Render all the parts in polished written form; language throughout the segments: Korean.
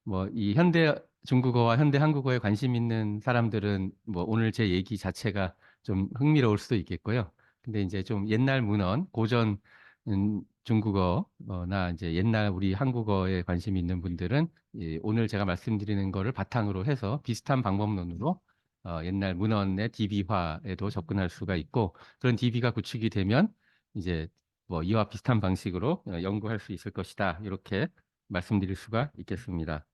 뭐 이 현대 중국어와 현대 한국어에 관심 있는 사람들은 뭐 오늘 제 얘기 자체가 좀 흥미로울 수도 있겠고요. 근데 이제 좀 옛날 문헌, 고전 중국어나 이제 옛날 우리 한국어에 관심 있는 분들은 오늘 제가 말씀드리는 거를 바탕으로 해서 비슷한 방법론으로 옛날 문헌의 DB화에도 접근할 수가 있고, 그런 DB가 구축이 되면 이제 뭐 이와 비슷한 방식으로 연구할 수 있을 것이다. 이렇게 말씀드릴 수가 있겠습니다.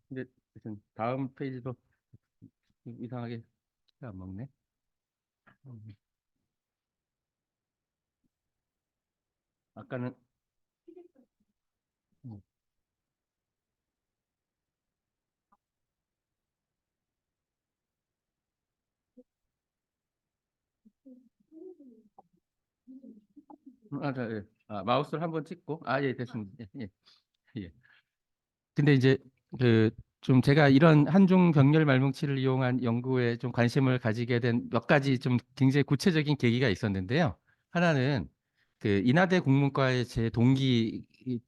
근데 무슨 다음 페이지도 이상하게 안 먹네. 음, 아까는 음, 예. 마우스를 한번 찍고 예, 됐습니다. 예, 예. 예. 근데 이제 그 좀 제가 이런 한중 병렬 말뭉치를 이용한 연구에 좀 관심을 가지게 된 몇 가지 좀 굉장히 구체적인 계기가 있었는데요. 하나는 그 인하대 국문과의 제 동기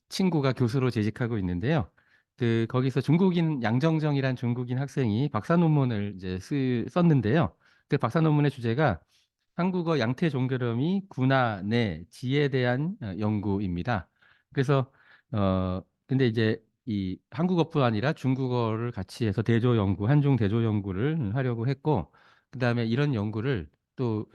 친구가 교수로 재직하고 있는데요. 그 거기서 중국인 양정정이란 중국인 학생이 박사 논문을 이제 썼는데요. 그 박사 논문의 주제가 한국어 양태 종결음이 구나, 내, 지에 대한 연구입니다. 그래서 근데 이제 이 한국어뿐 아니라 중국어를 같이 해서 대조 연구, 한중 대조 연구를 하려고 했고, 그다음에 이런 연구를 또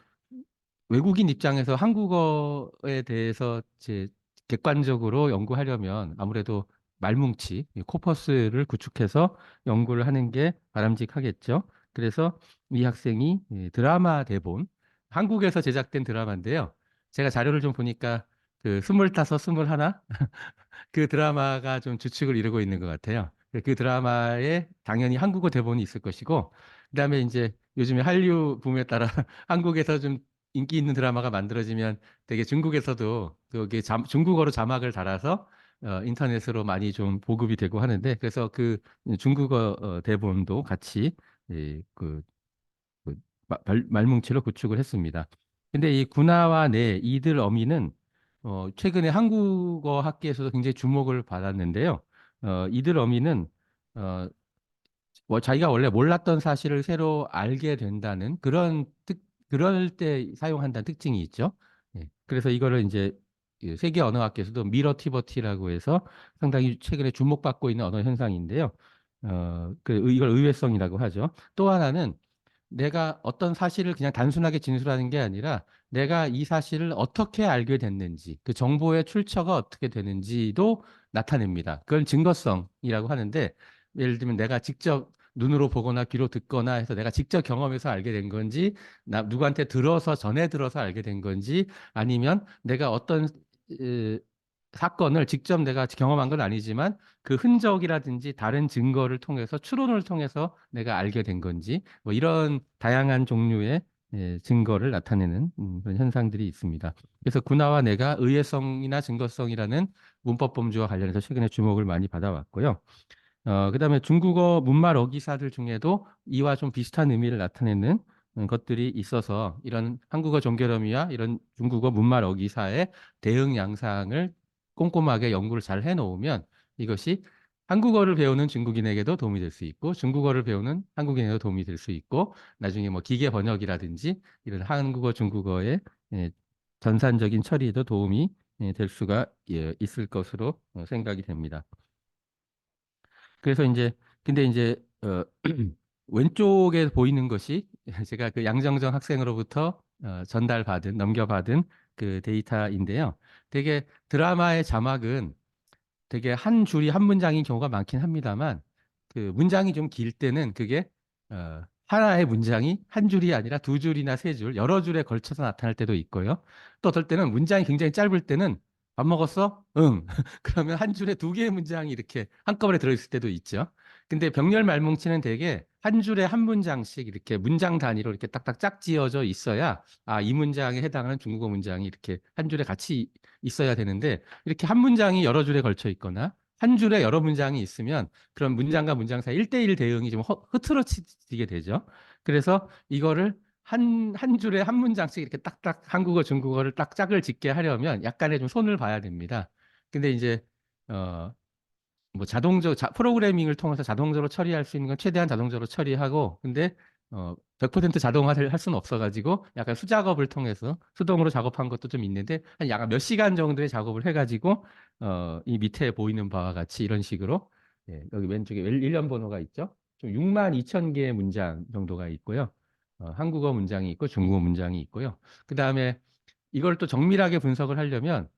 외국인 입장에서 한국어에 대해서 제 객관적으로 연구하려면 아무래도 말뭉치, 이 코퍼스를 구축해서 연구를 하는 게 바람직하겠죠. 그래서 이 학생이 드라마 대본, 한국에서 제작된 드라마인데요. 제가 자료를 좀 보니까 그 25, 21, 그 드라마가 좀 주축을 이루고 있는 것 같아요. 그 드라마에 당연히 한국어 대본이 있을 것이고, 그다음에 이제 요즘에 한류 붐에 따라 한국에서 좀 인기 있는 드라마가 만들어지면 되게 중국에서도 그게 중국어로 자막을 달아서 인터넷으로 많이 좀 보급이 되고 하는데, 그래서 그 중국어 대본도 같이 예, 그 말뭉치로 구축을 했습니다. 근데 이 군화와 내 이들 어미는 최근에 한국어 학계에서도 굉장히 주목을 받았는데요. 이들 어미는 어, 뭐 자기가 원래 몰랐던 사실을 새로 알게 된다는 그럴 때 사용한다는 특징이 있죠. 예. 그래서 이거를 이제 이 세계 언어학계에서도 미러티버티라고 해서 상당히 최근에 주목받고 있는 언어 현상인데요. 이걸 의외성이라고 하죠. 또 하나는 내가 어떤 사실을 그냥 단순하게 진술하는 게 아니라 내가 이 사실을 어떻게 알게 됐는지, 그 정보의 출처가 어떻게 되는지도 나타냅니다. 그걸 증거성이라고 하는데, 예를 들면 내가 직접 눈으로 보거나 귀로 듣거나 해서 내가 직접 경험해서 알게 된 건지, 누구한테 들어서 전해 들어서 알게 된 건지, 아니면 내가 어떤 사건을 직접 내가 경험한 건 아니지만 그 흔적이라든지 다른 증거를 통해서 추론을 통해서 내가 알게 된 건지 뭐 이런 다양한 종류의 증거를 나타내는 그런 현상들이 있습니다. 그래서 구나와 내가 의외성이나 증거성이라는 문법 범주와 관련해서 최근에 주목을 많이 받아왔고요. 그다음에 중국어 문말 어기사들 중에도 이와 좀 비슷한 의미를 나타내는 것들이 있어서 이런 한국어 종결어미와 이런 중국어 문말 어기사의 대응 양상을 꼼꼼하게 연구를 잘 해놓으면 이것이 한국어를 배우는 중국인에게도 도움이 될 수 있고 중국어를 배우는 한국인에게도 도움이 될 수 있고 나중에 뭐 기계 번역이라든지 이런 한국어 중국어의 예, 전산적인 처리에도 도움이 될 수가 있을 것으로 생각이 됩니다. 그래서 이제 근데 이제 왼쪽에 보이는 것이 제가 그 양정정 학생으로부터 전달받은 넘겨받은 그 데이터인데요. 되게 드라마의 자막은 되게 한 줄이 한 문장인 경우가 많긴 합니다만 그 문장이 좀 길 때는 그게 하나의 문장이 한 줄이 아니라 두 줄이나 세 줄, 여러 줄에 걸쳐서 나타날 때도 있고요. 또 어떨 때는 문장이 굉장히 짧을 때는 밥 먹었어? 응. 그러면 한 줄에 두 개의 문장이 이렇게 한꺼번에 들어있을 때도 있죠. 근데 병렬 말뭉치는 되게 한 줄에 한 문장씩 이렇게 문장 단위로 이렇게 딱딱 짝지어져 있어야 이 문장에 해당하는 중국어 문장이 이렇게 한 줄에 같이 있어야 되는데 이렇게 한 문장이 여러 줄에 걸쳐 있거나 한 줄에 여러 문장이 있으면 그런 문장과 문장 사이 1대1 대응이 좀 흐트러지게 되죠. 그래서 이거를 한 줄에 한 문장씩 이렇게 딱딱 한국어, 중국어를 딱 짝을 짓게 하려면 약간의 좀 손을 봐야 됩니다. 근데 이제 뭐 프로그래밍을 통해서 자동적으로 처리할 수 있는 건 최대한 자동적으로 처리하고, 근데 100% 자동화를 할 수는 없어가지고 약간 수작업을 통해서 수동으로 작업한 것도 좀 있는데 한 약간 몇 시간 정도의 작업을 해가지고 이 밑에 보이는 바와 같이 이런 식으로, 예, 여기 왼쪽에 일련 번호가 있죠. 좀 6만 2천 개의 문장 정도가 있고요. 한국어 문장이 있고 중국어 문장이 있고요. 그 다음에 이걸 또 정밀하게 분석을 하려면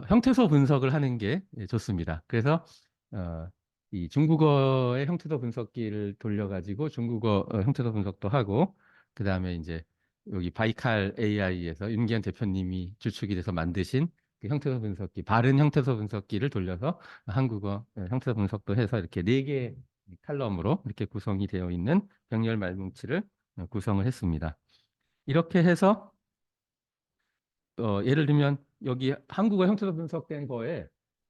형태소 분석을 하는 게, 예, 좋습니다. 그래서 어, 이 중국어의 형태소 분석기를 돌려가지고 중국어 형태소 분석도 하고, 그 다음에 이제 여기 바이칼 AI에서 윤기현 대표님이 주축이 돼서 만드신 그 형태소 분석기, 바른 형태소 분석기를 돌려서 한국어 형태소 분석도 해서 이렇게 4개 칼럼으로 이렇게 구성이 되어 있는 병렬 말뭉치를 구성을 했습니다. 이렇게 해서 예를 들면 여기 한국어 형태소 분석된 거에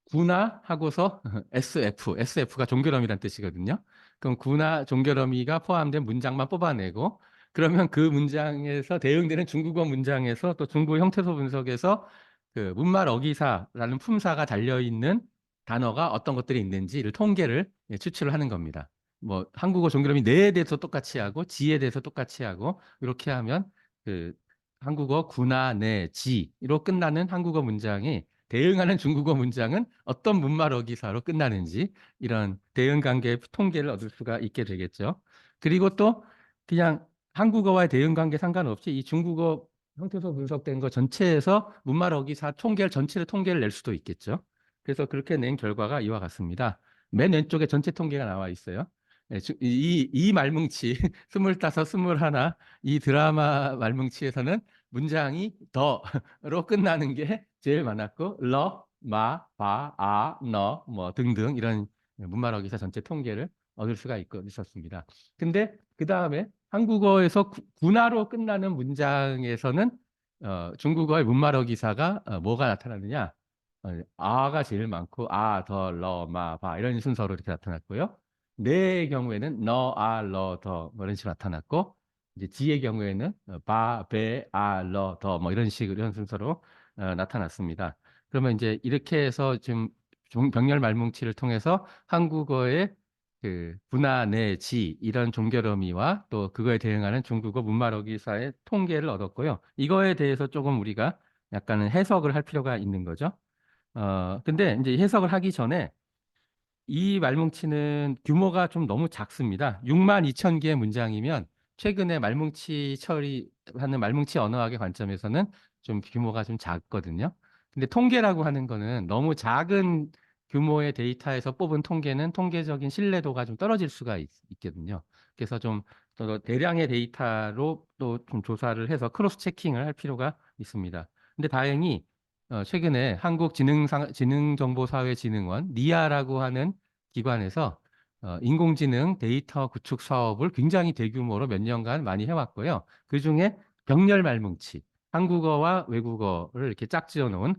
구나 하고서 SF가 종결어미란 뜻이거든요. 그럼 구나 종결어미가 포함된 문장만 뽑아내고, 그러면 그 문장에서 대응되는 중국어 문장에서 또 중국어 형태소 분석에서 그 문말 어기사라는 품사가 달려있는 단어가 어떤 것들이 있는지를 통계를, 예, 추출을 하는 겁니다. 뭐 한국어 종결어미 네에 대해서 똑같이 하고 지에 대해서 똑같이 하고, 이렇게 하면 그 한국어 구나, 네, 지로 끝나는 한국어 문장이 대응하는 중국어 문장은 어떤 문말 어기사로 끝나는지, 이런 대응 관계의 통계를 얻을 수가 있게 되겠죠. 그리고 또 그냥 한국어와의 대응 관계 상관없이 이 중국어 형태소 분석된 거 전체에서 문말 어기사 전체를 통계를 낼 수도 있겠죠. 그래서 그렇게 낸 결과가 이와 같습니다. 맨 왼쪽에 전체 통계가 나와 있어요. 네, 이 말뭉치 25, 21, 이 드라마 말뭉치에서는 문장이 더로 끝나는 게 제일 많았고, 마, 바, 너 뭐 등등 이런 문말 어기사 전체 통계를 얻을 수가 있었습니다. 근데 그 다음에 한국어에서 구나로 끝나는 문장에서는 중국어의 문말 어기사가 뭐가 나타나느냐? 아가 제일 많고 마, 바 이런 순서로 이렇게 나타났고요. 네의 경우에는 뭐 이런 식으로 나타났고, 이제 지의 경우에는 바, 베, 더 뭐 이런 식으로 이런 순서로 나타났습니다. 그러면 이제 이렇게 해서 지금 병렬 말뭉치를 통해서 한국어의 그 분화, 내, 지 이런 종결어미와 또 그거에 대응하는 중국어 문말어기사의 통계를 얻었고요. 이거에 대해서 조금 우리가 약간은 해석을 할 필요가 있는 거죠. 근데 이제 해석을 하기 전에 이 말뭉치는 규모가 좀 너무 작습니다. 6만 2천 개의 문장이면 최근에 말뭉치 처리하는 말뭉치 언어학의 관점에서는 좀 규모가 좀 작거든요. 근데 통계라고 하는 거는 너무 작은 규모의 데이터에서 뽑은 통계는 통계적인 신뢰도가 좀 떨어질 수가 있거든요. 그래서 좀 더 대량의 데이터로 또 좀 조사를 해서 크로스 체킹을 할 필요가 있습니다. 근데 다행히 최근에 한국지능정보사회진흥원 니아라고 하는 기관에서 인공지능 데이터 구축 사업을 굉장히 대규모로 몇 년간 많이 해왔고요. 그중에 병렬 말뭉치, 한국어와 외국어를 이렇게 짝지어 놓은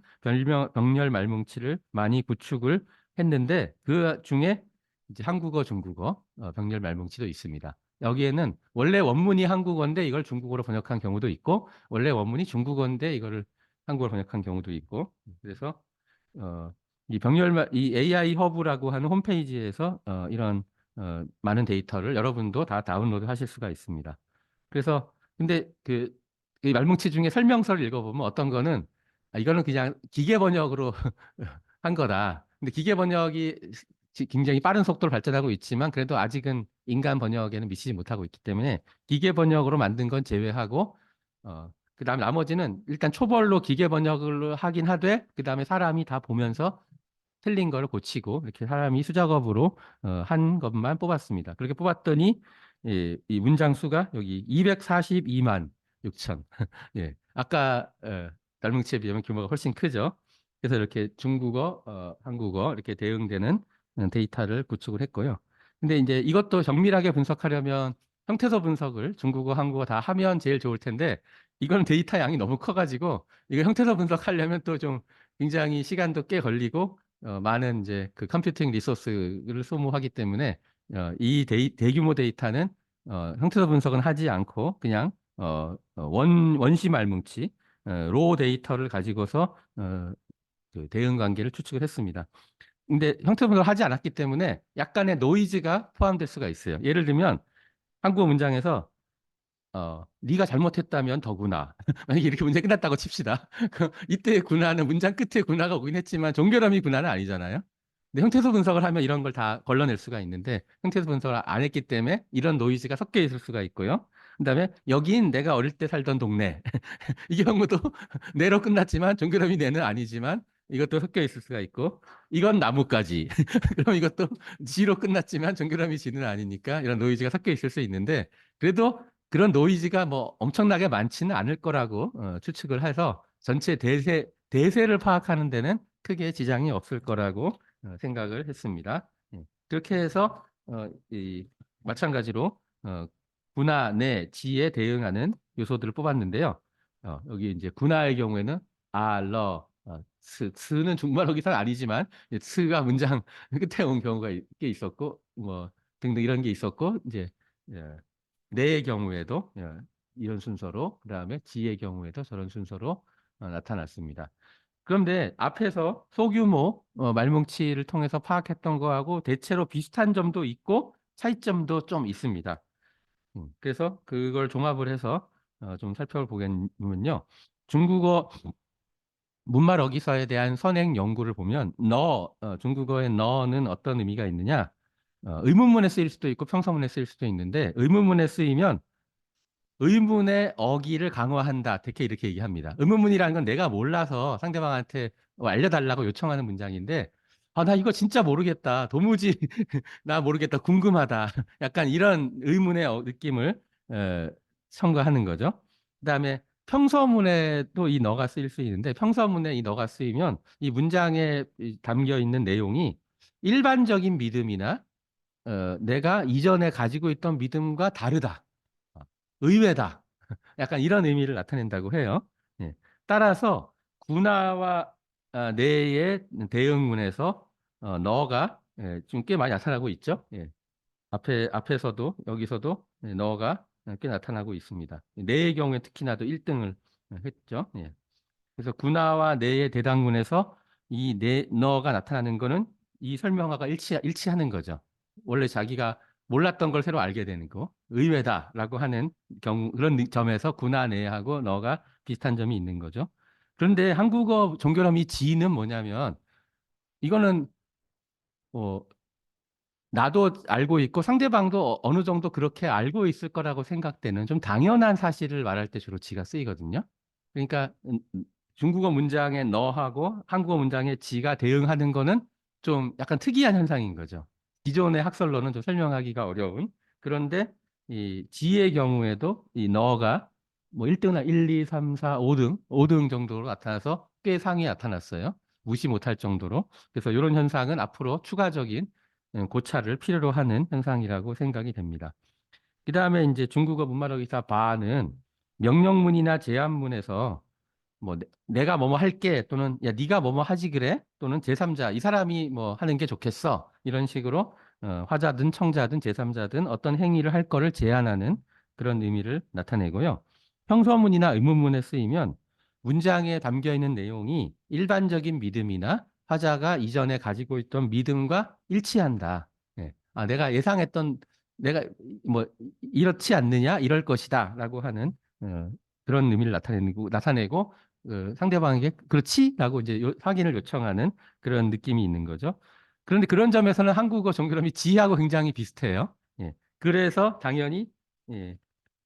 병렬 말뭉치를 많이 구축을 했는데, 그 중에 이제 한국어, 중국어 병렬 말뭉치도 있습니다. 여기에는 원래 원문이 한국어인데 이걸 중국어로 번역한 경우도 있고, 원래 원문이 중국어인데 이거를 한국어로 번역한 경우도 있고, 그래서 이 AI 허브라고 하는 홈페이지에서 이런 많은 데이터를 여러분도 다 다운로드 하실 수가 있습니다. 그래서 근데 이 말뭉치 중에 설명서를 읽어보면 어떤 거는 이거는 그냥 기계 번역으로 한 거다. 근데 기계 번역이 굉장히 빠른 속도로 발전하고 있지만 그래도 아직은 인간 번역에는 미치지 못하고 있기 때문에 기계 번역으로 만든 건 제외하고, 그다음에 나머지는 일단 초벌로 기계 번역을 하긴 하되 그다음에 사람이 다 보면서 틀린 걸 고치고 이렇게 사람이 수작업으로 한 것만 뽑았습니다. 그렇게 뽑았더니 이 문장 수가 여기 242만 6천. 예, 아까 닮뭉치에 비하면 규모가 훨씬 크죠. 그래서 이렇게 중국어, 한국어 이렇게 대응되는 데이터를 구축을 했고요. 근데 이제 이것도 정밀하게 분석하려면 형태소 분석을 중국어, 한국어 다 하면 제일 좋을 텐데, 이건 데이터 양이 너무 커가지고 이거 형태소 분석하려면 또 좀 굉장히 시간도 꽤 걸리고 많은 이제 그 컴퓨팅 리소스를 소모하기 때문에 이 대규모 데이터는 형태소 분석은 하지 않고 그냥 원시 말뭉치 로 데이터를 가지고서 그 대응 관계를 추측을 했습니다. 근데 형태 분석을 하지 않았기 때문에 약간의 노이즈가 포함될 수가 있어요. 예를 들면 한국어 문장에서 네가 잘못했다면 더구나. 만약에 이렇게 문제 끝났다고 칩시다. 그럼 이때의 구나는 문장 끝에 구나가 오긴 했지만 종결음이 구나는 아니잖아요. 근데 형태소 분석을 하면 이런 걸 다 걸러낼 수가 있는데 형태소 분석을 안 했기 때문에 이런 노이즈가 섞여 있을 수가 있고요. 그다음에 여긴 내가 어릴 때 살던 동네. 이 경우도 내로 끝났지만 종결음이 내는 아니지만 이것도 섞여 있을 수가 있고 이건 나뭇가지. 그럼 이것도 지로 끝났지만 종결음이 지는 아니니까 이런 노이즈가 섞여 있을 수 있는데 그래도 그런 노이즈가 뭐 엄청나게 많지는 않을 거라고 추측을 해서 전체 대세를 파악하는 데는 크게 지장이 없을 거라고 생각을 했습니다. 예. 그렇게 해서 마찬가지로 군화 내 지에 대응하는 요소들을 뽑았는데요. 여기 이제 군화의 경우에는 아, 러, 스는 중말어 기사는 아니지만 스가 문장 끝에 온 경우가 꽤 있었고 뭐 등등 이런 게 있었고 이제 예, 내의 경우에도 이런 순서로 그다음에 지의 경우에도 저런 순서로 나타났습니다. 그런데 앞에서 소규모 말뭉치를 통해서 파악했던 거하고 대체로 비슷한 점도 있고 차이점도 좀 있습니다. 그래서 그걸 종합을 해서 좀 살펴보겠면요. 중국어 문말 어기서에 대한 선행 연구를 보면 중국어의 너는 어떤 의미가 있느냐? 의문문에 쓰일 수도 있고 평서문에 쓰일 수도 있는데 의문문에 쓰이면 의문의 어기를 강화한다. 이렇게 얘기합니다. 의문문이라는 건 내가 몰라서 상대방한테 알려달라고 요청하는 문장인데, 아, 나 이거 진짜 모르겠다. 도무지 나 모르겠다. 궁금하다. 약간 이런 의문의 느낌을 어, 첨가하는 거죠. 그다음에 평서문에도 이 너가 쓰일 수 있는데, 평서문에 이 너가 쓰이면 이 문장에 담겨 있는 내용이 일반적인 믿음이나 내가 이전에 가지고 있던 믿음과 다르다. 의외다. 약간 이런 의미를 나타낸다고 해요. 예. 따라서 군화와 내의 대응문에서 너가 좀 꽤 많이 나타나고 있죠. 예. 앞에서도 여기서도 너가 꽤 나타나고 있습니다. 내의 경우에 특히나도 1등을 했죠. 예. 그래서 군화와 내의 대당문에서 이 너가 나타나는 거는 이 설명화가 일치하는 거죠. 원래 자기가 몰랐던 걸 새로 알게 되는 거, 의외다라고 하는 그런 점에서 군화 내하고 너가 비슷한 점이 있는 거죠. 그런데 한국어 종결음이 지는 뭐냐면 이거는 뭐 나도 알고 있고 상대방도 어느 정도 그렇게 알고 있을 거라고 생각되는 좀 당연한 사실을 말할 때 주로 지가 쓰이거든요. 그러니까 중국어 문장의 너하고 한국어 문장의 지가 대응하는 거는 좀 약간 특이한 현상인 거죠. 기존의 학설로는 좀 설명하기가 어려운. 그런데 이 지의 경우에도 이 너가 뭐 1등이나 1, 2, 3, 4, 5등, 5등 정도로 나타나서 꽤 상위에 나타났어요. 무시 못할 정도로. 그래서 이런 현상은 앞으로 추가적인 고찰을 필요로 하는 현상이라고 생각이 됩니다. 그 다음에 이제 중국어 문말어 기사 바는 명령문이나 제안문에서 뭐 내가 뭐뭐 할게 또는 야 네가 뭐뭐 하지 그래 또는 제3자 이 사람이 뭐 하는 게 좋겠어 이런 식으로 화자든 청자든 제3자든 어떤 행위를 할 거를 제안하는 그런 의미를 나타내고요. 평서문이나 의문문에 쓰이면 문장에 담겨 있는 내용이 일반적인 믿음이나 화자가 이전에 가지고 있던 믿음과 일치한다. 예. 아, 내가 예상했던 내가 뭐 이렇지 않느냐 이럴 것이다라고 하는 그런 의미를 나타내고 상대방에게 그렇지라고 이제 확인을 요청하는 그런 느낌이 있는 거죠. 그런데 그런 점에서는 한국어 종결음이 지하고 굉장히 비슷해요. 예. 그래서 당연히 예,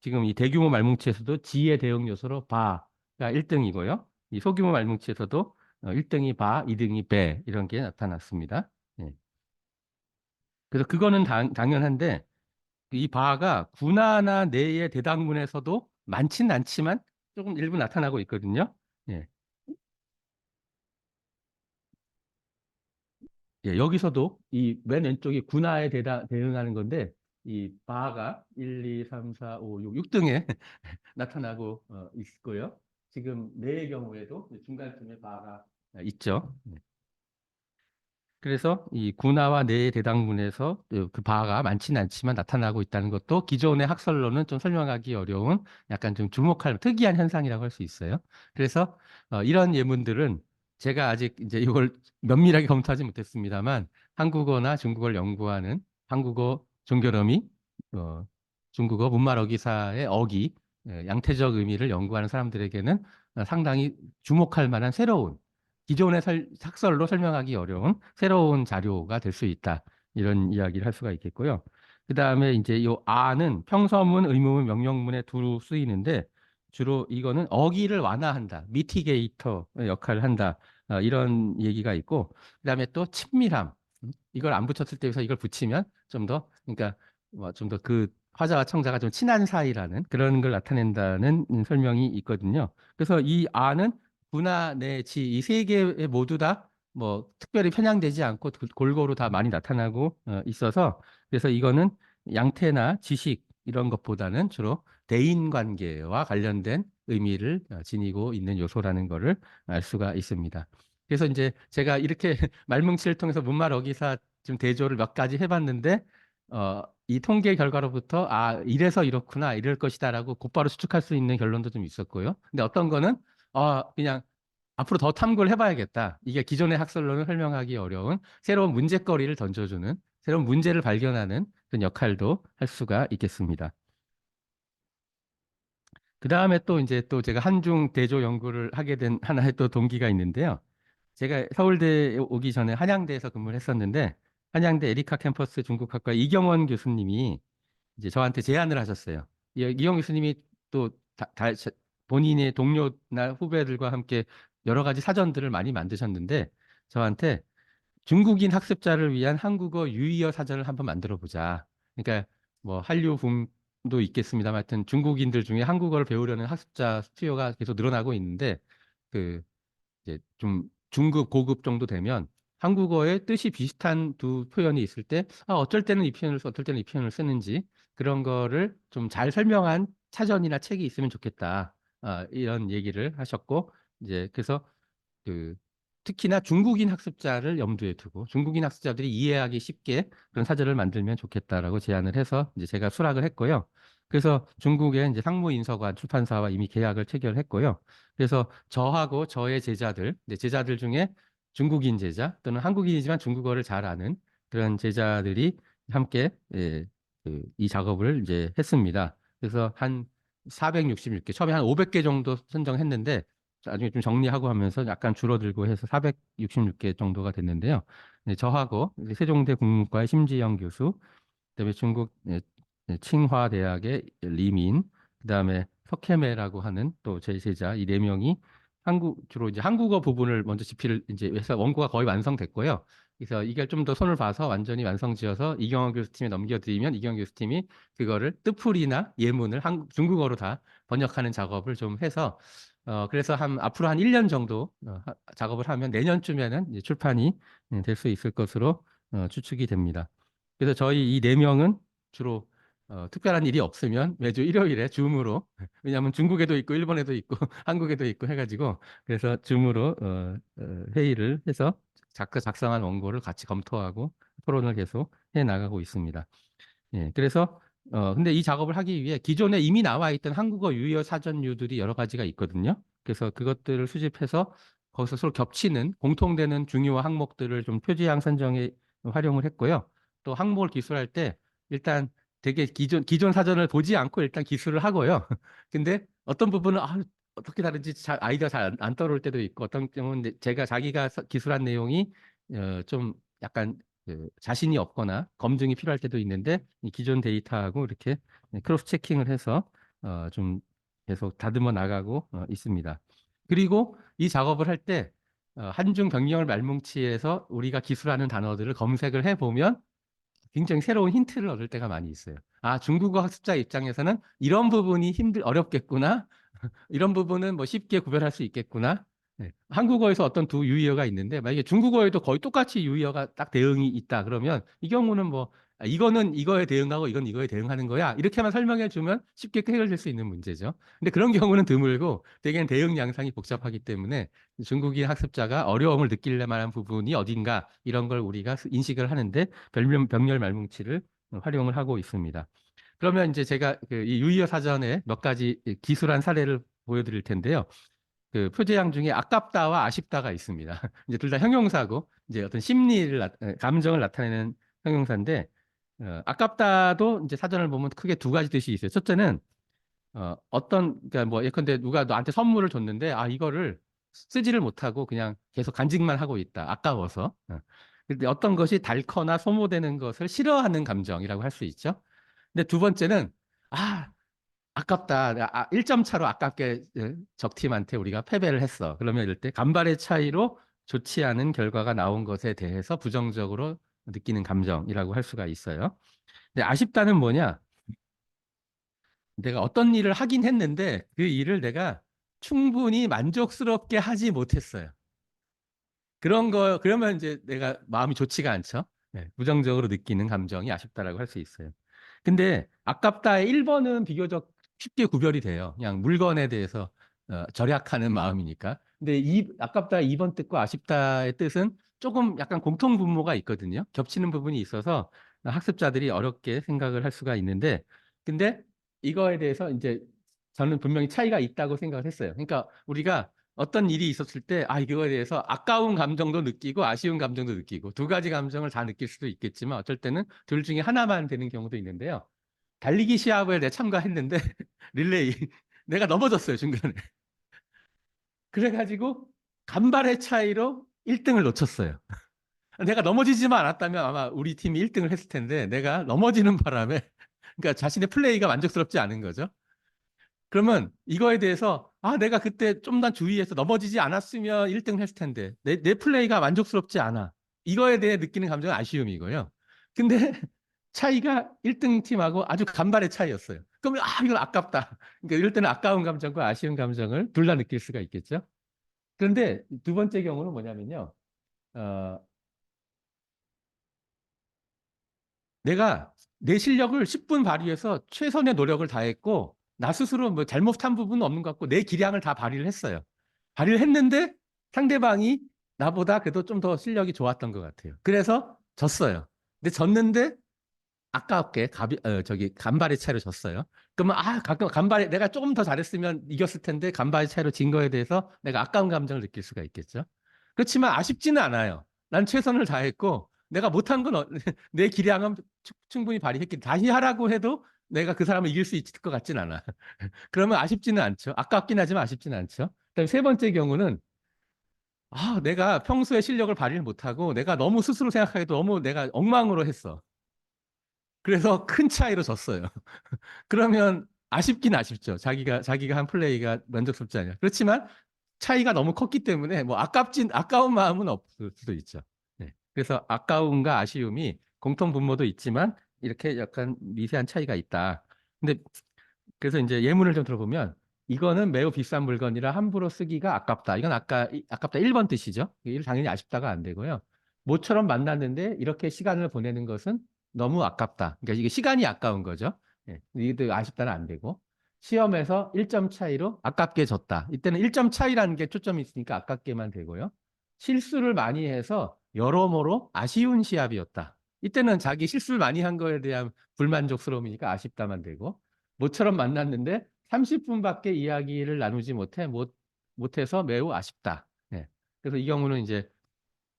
지금 이 대규모 말뭉치에서도 지의 대응 요소로 바가 1등이고요. 이 소규모 말뭉치에서도 1등이 바, 2등이 배 이런 게 나타났습니다. 예. 그래서 그거는 당연한데 이 바가 군화나 내의 대당문에서도 많지는 않지만 조금 일부 나타나고 있거든요. 예. 예, 여기서도 이 맨 왼쪽이 군화에 대응하는 건데 이 바가 1, 2, 3, 4, 5, 6, 6등에 나타나고 있고요. 지금 내의 경우에도 중간쯤에 바가 있죠. 네. 그래서 이 군화와 내 대당문에서 그 바가 많지는 않지만 나타나고 있다는 것도 기존의 학설로는 좀 설명하기 어려운 약간 좀 주목할 특이한 현상이라고 할 수 있어요. 그래서 이런 예문들은 제가 아직 이제 이걸 면밀하게 검토하지 못했습니다만 한국어나 중국어를 연구하는 한국어 종결어미, 중국어 문말어기사의 어기, 양태적 의미를 연구하는 사람들에게는 상당히 주목할 만한 새로운 기존의 학설로 설명하기 어려운 새로운 자료가 될 수 있다. 이런 이야기를 할 수가 있겠고요. 그 다음에 이제 요 아는 평서문, 의문문, 명령문에 두루 쓰이는데 주로 이거는 어기를 완화한다. 미티게이터 역할을 한다. 이런 얘기가 있고 그다음에 또 친밀함. 이걸 안 붙였을 때 비해서 이걸 붙이면 좀 더 그러니까 좀 더 그 화자와 청자가 좀 친한 사이라는 그런 걸 나타낸다는 설명이 있거든요. 그래서 이 아는 군화, 내, 지 이 세 개 모두 다 뭐 특별히 편향되지 않고 골고루 다 많이 나타나고 있어서 그래서 이거는 양태나 지식 이런 것보다는 주로 대인 관계와 관련된 의미를 지니고 있는 요소라는 것을 알 수가 있습니다. 그래서 이제 제가 이렇게 말뭉치를 통해서 문말 어기사 좀 대조를 몇 가지 해봤는데 이 통계 결과로부터 아 이래서 이렇구나 이럴 것이다라고 곧바로 추측할 수 있는 결론도 좀 있었고요. 근데 어떤 거는 그냥 앞으로 더 탐구를 해봐야겠다. 이게 기존의 학설로는 설명하기 어려운 새로운 문제거리를 던져주는 새로운 문제를 발견하는 그런 역할도 할 수가 있겠습니다. 그 다음에 또 이제 또 제가 한중 대조 연구를 하게 된 하나의 또 동기가 있는데요. 제가 서울대에 오기 전에 한양대에서 근무를 했었는데 한양대 에리카 캠퍼스 중국학과 이경원 교수님이 이제 저한테 제안을 하셨어요. 이경원 교수님이 또 본인의 동료나 후배들과 함께 여러 가지 사전들을 많이 만드셨는데 저한테 중국인 학습자를 위한 한국어 유의어 사전을 한번 만들어 보자. 그러니까 뭐 한류 붐도 있겠습니다만 하여튼 중국인들 중에 한국어를 배우려는 학습자 수요가 계속 늘어나고 있는데 그 이제 좀 중급 고급 정도 되면 한국어의 뜻이 비슷한 두 표현이 있을 때 어쩔 때는 이 표현을 써 어떨 때는 이 표현을 쓰는지 그런 거를 좀 잘 설명한 사전이나 책이 있으면 좋겠다. 이런 얘기를 하셨고 이제 그래서 그 특히나 중국인 학습자를 염두에 두고 중국인 학습자들이 이해하기 쉽게 그런 사전을 만들면 좋겠다라고 제안을 해서 이제 제가 수락을 했고요. 그래서 중국의 이제 상무인서관 출판사와 이미 계약을 체결했고요. 그래서 저하고 저의 제자들, 제자들 중에 중국인 제자 또는 한국인이지만 중국어를 잘 아는 그런 제자들이 함께 이 작업을 이제 했습니다. 그래서 한 466개, 처음에 한 500개 정도 선정했는데 나중에 좀 정리하고 하면서 약간 줄어들고 해서 466개 정도가 됐는데요. 네, 저하고 세종대 국문과의 심지영 교수, 그다음에 중국 칭화대학의 리민, 그다음에 석해매라고 하는 또 제 제자 이 네 명이 주로 이제 한국어 부분을 먼저 집필을 이제 해서 원고가 거의 완성됐고요. 그래서 이걸 좀 더 손을 봐서 완전히 완성지어서 이경원 교수팀에 넘겨드리면 이경원 교수팀이 그거를 뜻풀이나 예문을 중국어로 다 번역하는 작업을 좀 해서 그래서 앞으로 한 1년 정도 작업을 하면 내년쯤에는 이제 출판이 될 수 있을 것으로 추측이 됩니다. 그래서 저희 이 네 명은 주로 특별한 일이 없으면 매주 일요일에 줌으로 왜냐하면 중국에도 있고 일본에도 있고 한국에도 있고 해가지고 그래서 줌으로 회의를 해서 작성한 원고를 같이 검토하고 토론을 계속 해 나가고 있습니다. 예, 그래서 근데 이 작업을 하기 위해 기존에 이미 나와 있던 한국어 유의어 사전류들이 여러 가지가 있거든요. 그래서 그것들을 수집해서 거기서 서로 겹치는 공통되는 중요 항목들을 좀 표지항 선정에 활용을 했고요. 또 항목을 기술할 때 일단 되게 기존 사전을 보지 않고 일단 기술을 하고요. 근데 어떤 부분은 어떻게 다른지 아이디어가 잘 안 떠오를 때도 있고 어떤 경우는 자기가 기술한 내용이 좀 약간 자신이 없거나 검증이 필요할 때도 있는데 이 기존 데이터하고 이렇게 크로스 체킹을 해서 좀 계속 다듬어 나가고 있습니다. 그리고 이 작업을 할 때 한중 병렬 말뭉치에서 우리가 기술하는 단어들을 검색을 해보면 굉장히 새로운 힌트를 얻을 때가 많이 있어요. 중국어 학습자 입장에서는 이런 부분이 어렵겠구나. 이런 부분은 뭐 쉽게 구별할 수 있겠구나. 네. 한국어에서 어떤 두 유의어가 있는데 만약에 중국어에도 거의 똑같이 유의어가 딱 대응이 있다 그러면 이 경우는 뭐 이거는 이거에 대응하고 이건 이거에 대응하는 거야 이렇게만 설명해 주면 쉽게 해결될 수 있는 문제죠. 근데 그런 경우는 드물고 대개는 대응 양상이 복잡하기 때문에 중국인 학습자가 어려움을 느낄 만한 부분이 어딘가 이런 걸 우리가 인식을 하는데 병렬 말뭉치를 활용을 하고 있습니다. 그러면 이제 제가 이 유의어 사전에 몇 가지 기술한 사례를 보여드릴 텐데요. 그 표제양 중에 아깝다와 아쉽다가 있습니다. 이제 둘 다 형용사고 이제 어떤 심리를 감정을 나타내는 형용사인데 아깝다도 이제 사전을 보면 크게 두 가지 뜻이 있어요. 첫째는 그러니까 뭐 예컨대 누가 너한테 선물을 줬는데 아 이거를 쓰지를 못하고 그냥 계속 간직만 하고 있다. 아까워서. 근데 어떤 것이 닳거나 소모되는 것을 싫어하는 감정이라고 할 수 있죠. 근데 두 번째는 아 아깝다. 1점 차로 아깝게 적팀한테 우리가 패배를 했어. 그러면 이럴 때 간발의 차이로 좋지 않은 결과가 나온 것에 대해서 부정적으로 느끼는 감정이라고 할 수가 있어요. 근데 아쉽다는 뭐냐? 내가 어떤 일을 하긴 했는데 그 일을 내가 충분히 만족스럽게 하지 못했어요. 그러면 이제 내가 마음이 좋지가 않죠. 네, 부정적으로 느끼는 감정이 아쉽다라고 할 수 있어요. 근데 아깝다의 1번은 비교적 쉽게 구별이 돼요. 그냥 물건에 대해서 절약하는 마음이니까. 근데 아깝다의 2번 뜻과 아쉽다의 뜻은 조금 약간 공통 분모가 있거든요. 겹치는 부분이 있어서 학습자들이 어렵게 생각을 할 수가 있는데, 근데 이거에 대해서 이제 저는 분명히 차이가 있다고 생각을 했어요. 그러니까 우리가 어떤 일이 있었을 때, 이거에 대해서 아까운 감정도 느끼고 아쉬운 감정도 느끼고 두 가지 감정을 다 느낄 수도 있겠지만 어쩔 때는 둘 중에 하나만 되는 경우도 있는데요. 달리기 시합에 내가 참가했는데 릴레이 내가 넘어졌어요, 중간에. 그래가지고 간발의 차이로 1등을 놓쳤어요. 내가 넘어지지만 않았다면 아마 우리 팀이 1등을 했을 텐데 내가 넘어지는 바람에 그러니까 자신의 플레이가 만족스럽지 않은 거죠. 그러면 이거에 대해서 내가 그때 좀 더 주의해서 넘어지지 않았으면 1등 했을 텐데 내 플레이가 만족스럽지 않아. 이거에 대해 느끼는 감정은 아쉬움이고요. 근데 차이가 1등 팀하고 아주 간발의 차이였어요. 그러면 이거 아깝다. 그러니까 이럴 때는 아까운 감정과 아쉬운 감정을 둘 다 느낄 수가 있겠죠. 그런데 두 번째 경우는 뭐냐면요. 어, 내가 내 실력을 10분 발휘해서 최선의 노력을 다했고 나 스스로 뭐 잘못한 부분은 없는 것 같고 내 기량을 다 발휘를 했어요. 발휘를 했는데 상대방이 나보다 그래도 좀 더 실력이 좋았던 것 같아요. 그래서 졌어요. 근데 졌는데 아깝게 간발의 차이로 졌어요. 그러면 가끔 간발이 내가 조금 더 잘했으면 이겼을 텐데 간발의 차이로 진 거에 대해서 내가 아까운 감정을 느낄 수가 있겠죠. 그렇지만 아쉽지는 않아요. 난 최선을 다했고 내가 못한 건 내 기량은 충분히 발휘했기 다시 하라고 해도 내가 그 사람을 이길 수 있을 것 같진 않아. 그러면 아쉽지는 않죠. 아깝긴 하지만 아쉽지는 않죠. 그다음에 세 번째 경우는 내가 평소에 실력을 발휘를 못하고 내가 너무 스스로 생각하기도 너무 내가 엉망으로 했어. 그래서 큰 차이로 졌어요. 그러면 아쉽긴 아쉽죠. 자기가 한 플레이가 만족스럽지 않아요. 그렇지만 차이가 너무 컸기 때문에 뭐 아까운 마음은 없을 수도 있죠. 네. 그래서 아까움과 아쉬움이 공통 분모도 있지만 이렇게 약간 미세한 차이가 있다. 근데 그래서 이제 예문을 좀 들어보면 이거는 매우 비싼 물건이라 함부로 쓰기가 아깝다. 이건 아깝다 1번 뜻이죠. 이게 당연히 아쉽다가 안 되고요. 모처럼 만났는데 이렇게 시간을 보내는 것은 너무 아깝다. 그러니까 이게 시간이 아까운 거죠. 예, 이게 아쉽다는 안 되고 시험에서 1점 차이로 아깝게 졌다. 이때는 1점 차이라는 게 초점이 있으니까 아깝게만 되고요. 실수를 많이 해서 여러모로 아쉬운 시합이었다. 이때는 자기 실수를 많이 한 거에 대한 불만족스러움이니까 아쉽다만 되고 모처럼 만났는데 30분밖에 이야기를 나누지 못해서 매우 아쉽다. 예. 그래서 이 경우는 이제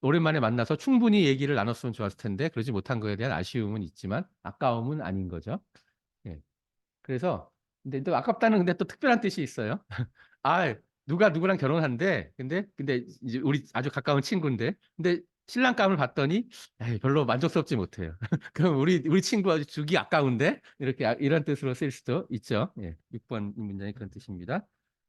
오랜만에 만나서 충분히 얘기를 나눴으면 좋았을 텐데 그러지 못한 거에 대한 아쉬움은 있지만 아까움은 아닌 거죠. 예. 그래서 근데 또 아깝다는 근데 또 특별한 뜻이 있어요. 아, 누가 누구랑 결혼한대. 근데 이제 우리 아주 가까운 친구인데 근데 신랑감을 봤더니 에이, 별로 만족스럽지 못해요. 그럼 우리 친구 아주 주기 아까운데 이렇게 이런 뜻으로 쓸 수도 있죠. 예. 6번 문장이 그런 뜻입니다.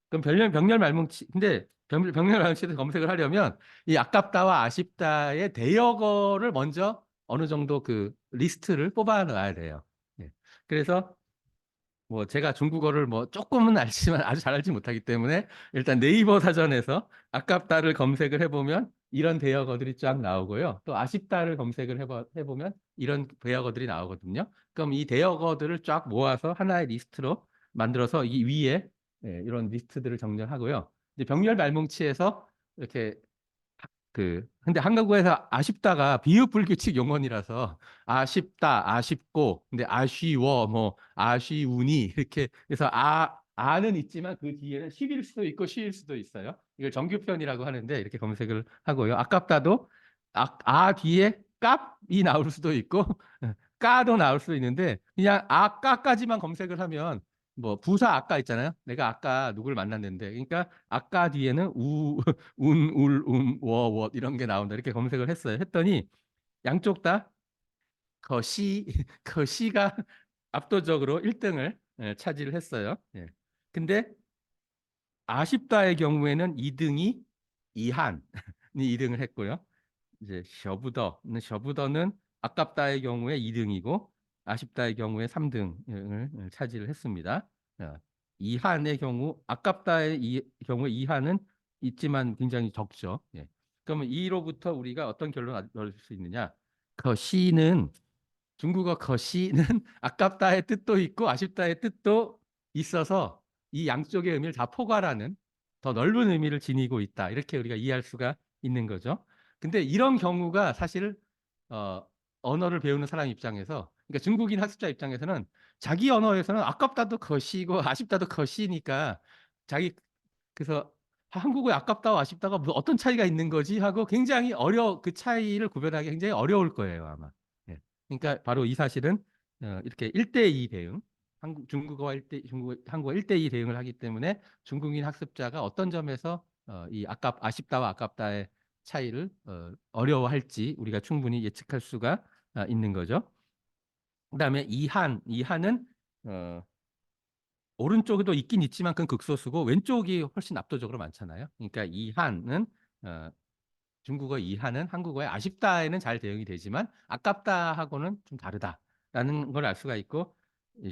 그럼 병렬 말뭉치 근데 병렬 말뭉치에서 검색을 하려면 이 아깝다와 아쉽다의 대역어를 먼저 어느 정도 그 리스트를 뽑아 놔야 돼요. 예. 그래서 뭐 제가 중국어를 뭐 조금은 알지만 아주 잘 알지 못하기 때문에 일단 네이버 사전에서 아깝다를 검색을 해보면 이런 대역어들이 쫙 나오고요. 또 아쉽다를 검색을 해보면 이런 대역어들이 나오거든요. 그럼 이 대역어들을 쫙 모아서 하나의 리스트로 만들어서 이 위에 이런 리스트들을 정렬하고요. 이제 병렬 말뭉치에서 이렇게 근데 한국어에서 아쉽다가 비읍불규칙 용언이라서 아쉽다, 아쉽고, 근데 아쉬워, 뭐, 아쉬우니, 이렇게. 그래서 아는 있지만 그 뒤에는 시일 수도 있고 시일 수도 있어요. 이걸 정규편이라고 하는데 이렇게 검색을 하고요. 아깝다도 뒤에 깝이 나올 수도 있고, 까도 나올 수도 있는데, 그냥 까까지만 검색을 하면 뭐 부사 아까 있잖아요. 내가 아까 누굴 만났는데, 그러니까 아까 뒤에는 워 이런 게 나온다. 이렇게 검색을 했어요. 했더니 양쪽 다 거시, 거시가 압도적으로 1등을 차지를 했어요. 예. 근데 아쉽다의 경우에는 2등이 이한이 2등을 했고요. 이제 셔부더는 아깝다의 경우에 2등이고 아쉽다의 경우에 3등을 차지를 했습니다. 이한의 경우 아깝다의 경우에 이한은 있지만 굉장히 적죠. 예. 그러면 이로부터 우리가 어떤 결론을 얻을 수 있느냐? 거시는 중국어 거시는 아깝다의 뜻도 있고 아쉽다의 뜻도 있어서 이 양쪽의 의미를 다 포괄하는 더 넓은 의미를 지니고 있다. 이렇게 우리가 이해할 수가 있는 거죠. 근데 이런 경우가 사실 어, 언어를 배우는 사람 입장에서 그러니까 중국인 학습자 입장에서는 자기 언어에서는 아깝다도 거시고 아쉽다도 거시니까 자기 그래서 한국어에 아깝다와 아쉽다가 뭐 어떤 차이가 있는 거지 하고 굉장히 그 차이를 구별하기 굉장히 어려울 거예요, 아마. 예. 그러니까 바로 이 사실은 이렇게 1대2 대응, 중국어와 한국어 1대2 대응을 하기 때문에 중국인 학습자가 어떤 점에서 이 아쉽다와 아깝다의 차이를 어려워할지 우리가 충분히 예측할 수가 있는 거죠. 그다음에 이한은 어, 오른쪽에도 있긴 있지만 그건 극소수고 왼쪽이 훨씬 압도적으로 많잖아요. 그러니까 이한은 어, 중국어 이하는 한국어의 아쉽다에는 잘 대응이 되지만 아깝다하고는 좀 다르다라는 걸 알 수가 있고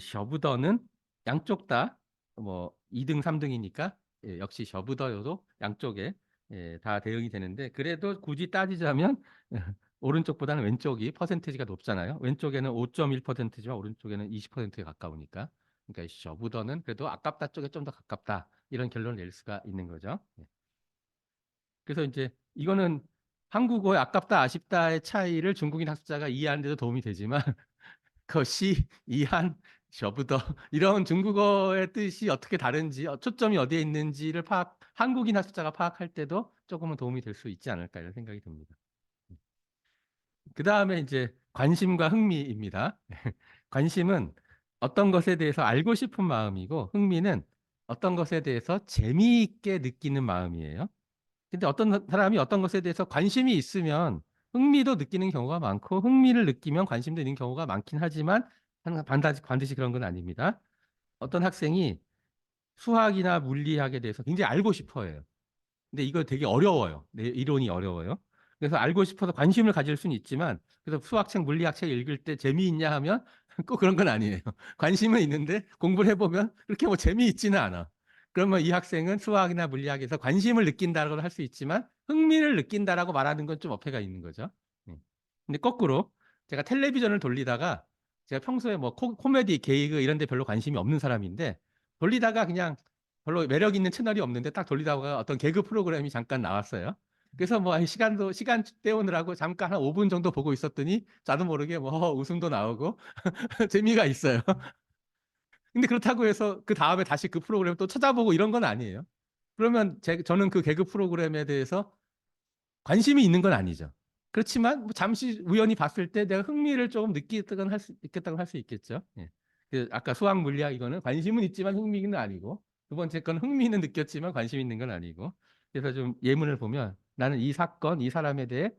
셔부더는 양쪽 다 뭐 2등, 3등이니까 역시 셔부더여도 양쪽에 다 대응이 되는데 그래도 굳이 따지자면 오른쪽보다는 왼쪽이 퍼센티지가 높잖아요. 왼쪽에는 5.1%지만 오른쪽에는 20%에 가까우니까. 그러니까 셔부더는 그래도 아깝다 쪽에 좀 더 가깝다. 이런 결론을 낼 수가 있는 거죠. 그래서 이제 이거는 한국어의 아깝다, 아쉽다의 차이를 중국인 학습자가 이해하는 데도 도움이 되지만 것이 이한, 저부더 이런 중국어의 뜻이 어떻게 다른지, 초점이 어디에 있는지를 한국인 학습자가 파악할 때도 조금은 도움이 될 수 있지 않을까 이런 생각이 듭니다. 그 다음에 이제 관심과 흥미입니다. 관심은 어떤 것에 대해서 알고 싶은 마음이고 흥미는 어떤 것에 대해서 재미있게 느끼는 마음이에요. 근데 어떤 사람이 어떤 것에 대해서 관심이 있으면 흥미도 느끼는 경우가 많고 흥미를 느끼면 관심도 있는 경우가 많긴 하지만 반드시 그런 건 아닙니다. 어떤 학생이 수학이나 물리학에 대해서 굉장히 알고 싶어 해요. 근데 이거 되게 어려워요. 이론이 어려워요. 그래서 알고 싶어서 관심을 가질 수는 있지만 그래서 수학책, 물리학책 읽을 때 재미있냐 하면 꼭 그런 건 아니에요. 관심은 있는데 공부를 해보면 그렇게 뭐 재미있지는 않아. 그러면 이 학생은 수학이나 물리학에서 관심을 느낀다고 할 수 있지만 흥미를 느낀다라고 말하는 건 좀 어폐가 있는 거죠. 예. 근데 거꾸로 제가 텔레비전을 돌리다가 제가 평소에 뭐 코미디, 개그 이런 데 별로 관심이 없는 사람인데 돌리다가 그냥 별로 매력 있는 채널이 없는데 딱 돌리다가 어떤 개그 프로그램이 잠깐 나왔어요. 그래서 뭐 시간 때우느라고 잠깐 한 5분 정도 보고 있었더니 나도 모르게 뭐 웃음도 나오고 재미가 있어요. 근데 그렇다고 해서 그 다음에 다시 그 프로그램 또 찾아보고 이런 건 아니에요. 그러면 저는 그 개그 프로그램에 대해서 관심이 있는 건 아니죠. 그렇지만 뭐 잠시 우연히 봤을 때 내가 흥미를 조금 느끼다고 있겠다고 할 수 있겠죠. 예. 아까 수학 물리학 이거는 관심은 있지만 흥미는 아니고 두 번째 건 흥미는 느꼈지만 관심 있는 건 아니고 그래서 좀 예문을 보면 나는 이 사건 이 사람에 대해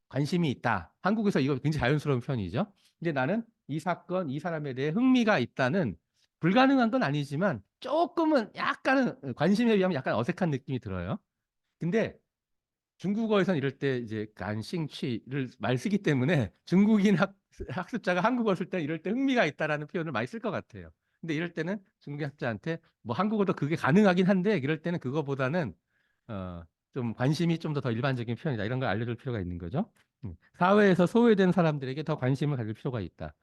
관심이 있다. 한국에서 이거 굉장히 자연스러운 표현이죠. 근데 나는 이 사건 이 사람에 대해 흥미가 있다는 불가능한 건 아니지만 조금은 약간은 관심에 비하면 약간 어색한 느낌이 들어요. 근데 중국어에선 이럴 때 이제 간싱취를 말 쓰기 때문에 중국인 학습자가 한국어 쓸 때 이럴 때 흥미가 있다라는 표현을 많이 쓸 것 같아요. 근데 이럴 때는 중국인 학자한테 뭐 한국어도 그게 가능하긴 한데 이럴 때는 그거보다는 어, 좀 관심이 좀 더 일반적인 표현이다. 이런 걸 알려줄 필요가 있는 거죠. 사회에서 소외된 사람들에게 더 관심을 가질 필요가 있다.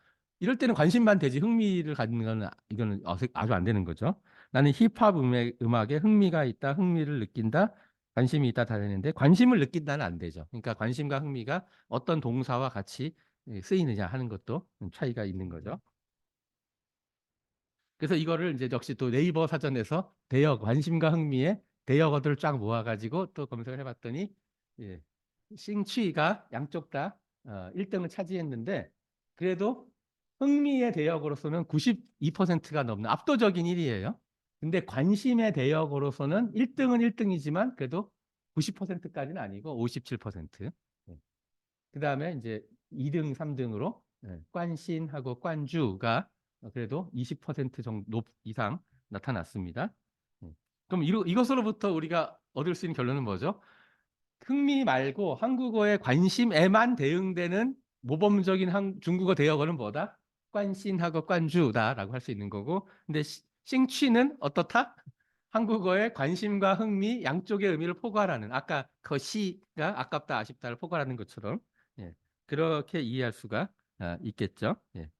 이럴 때는 관심만 되지 흥미를 갖는 건 이거는 아주 안 되는 거죠. 나는 힙합 음악에 흥미가 있다, 흥미를 느낀다, 관심이 있다 다 되는데 관심을 느낀다는 안 되죠. 그러니까 관심과 흥미가 어떤 동사와 같이 쓰이느냐 하는 것도 차이가 있는 거죠. 그래서 이거를 이제 역시 또 네이버 사전에서 대역 관심과 흥미의 대역어들을 쫙 모아가지고 또 검색을 해봤더니 예, 싱취가 양쪽 다 1등을 차지했는데 그래도 흥미의 대역으로서는 92%가 넘는 압도적인 1위예요. 근데 관심의 대역으로서는 1등은 1등이지만 그래도 90%까지는 아니고 57%. 그 다음에 이제 2등, 3등으로 관신하고 관주가 그래도 20% 정도 이상 나타났습니다. 그럼 이것으로부터 우리가 얻을 수 있는 결론은 뭐죠? 흥미 말고 한국어의 관심에만 대응되는 모범적인 중국어 대역어는 뭐다? 관신하고 관주다라고 할 수 있는 거고, 근데 싱취는 어떻다? 한국어의 관심과 흥미 양쪽의 의미를 포괄하는 아까 그 시가 아깝다 아쉽다를 포괄하는 것처럼 예, 그렇게 이해할 수가 있겠죠. 예.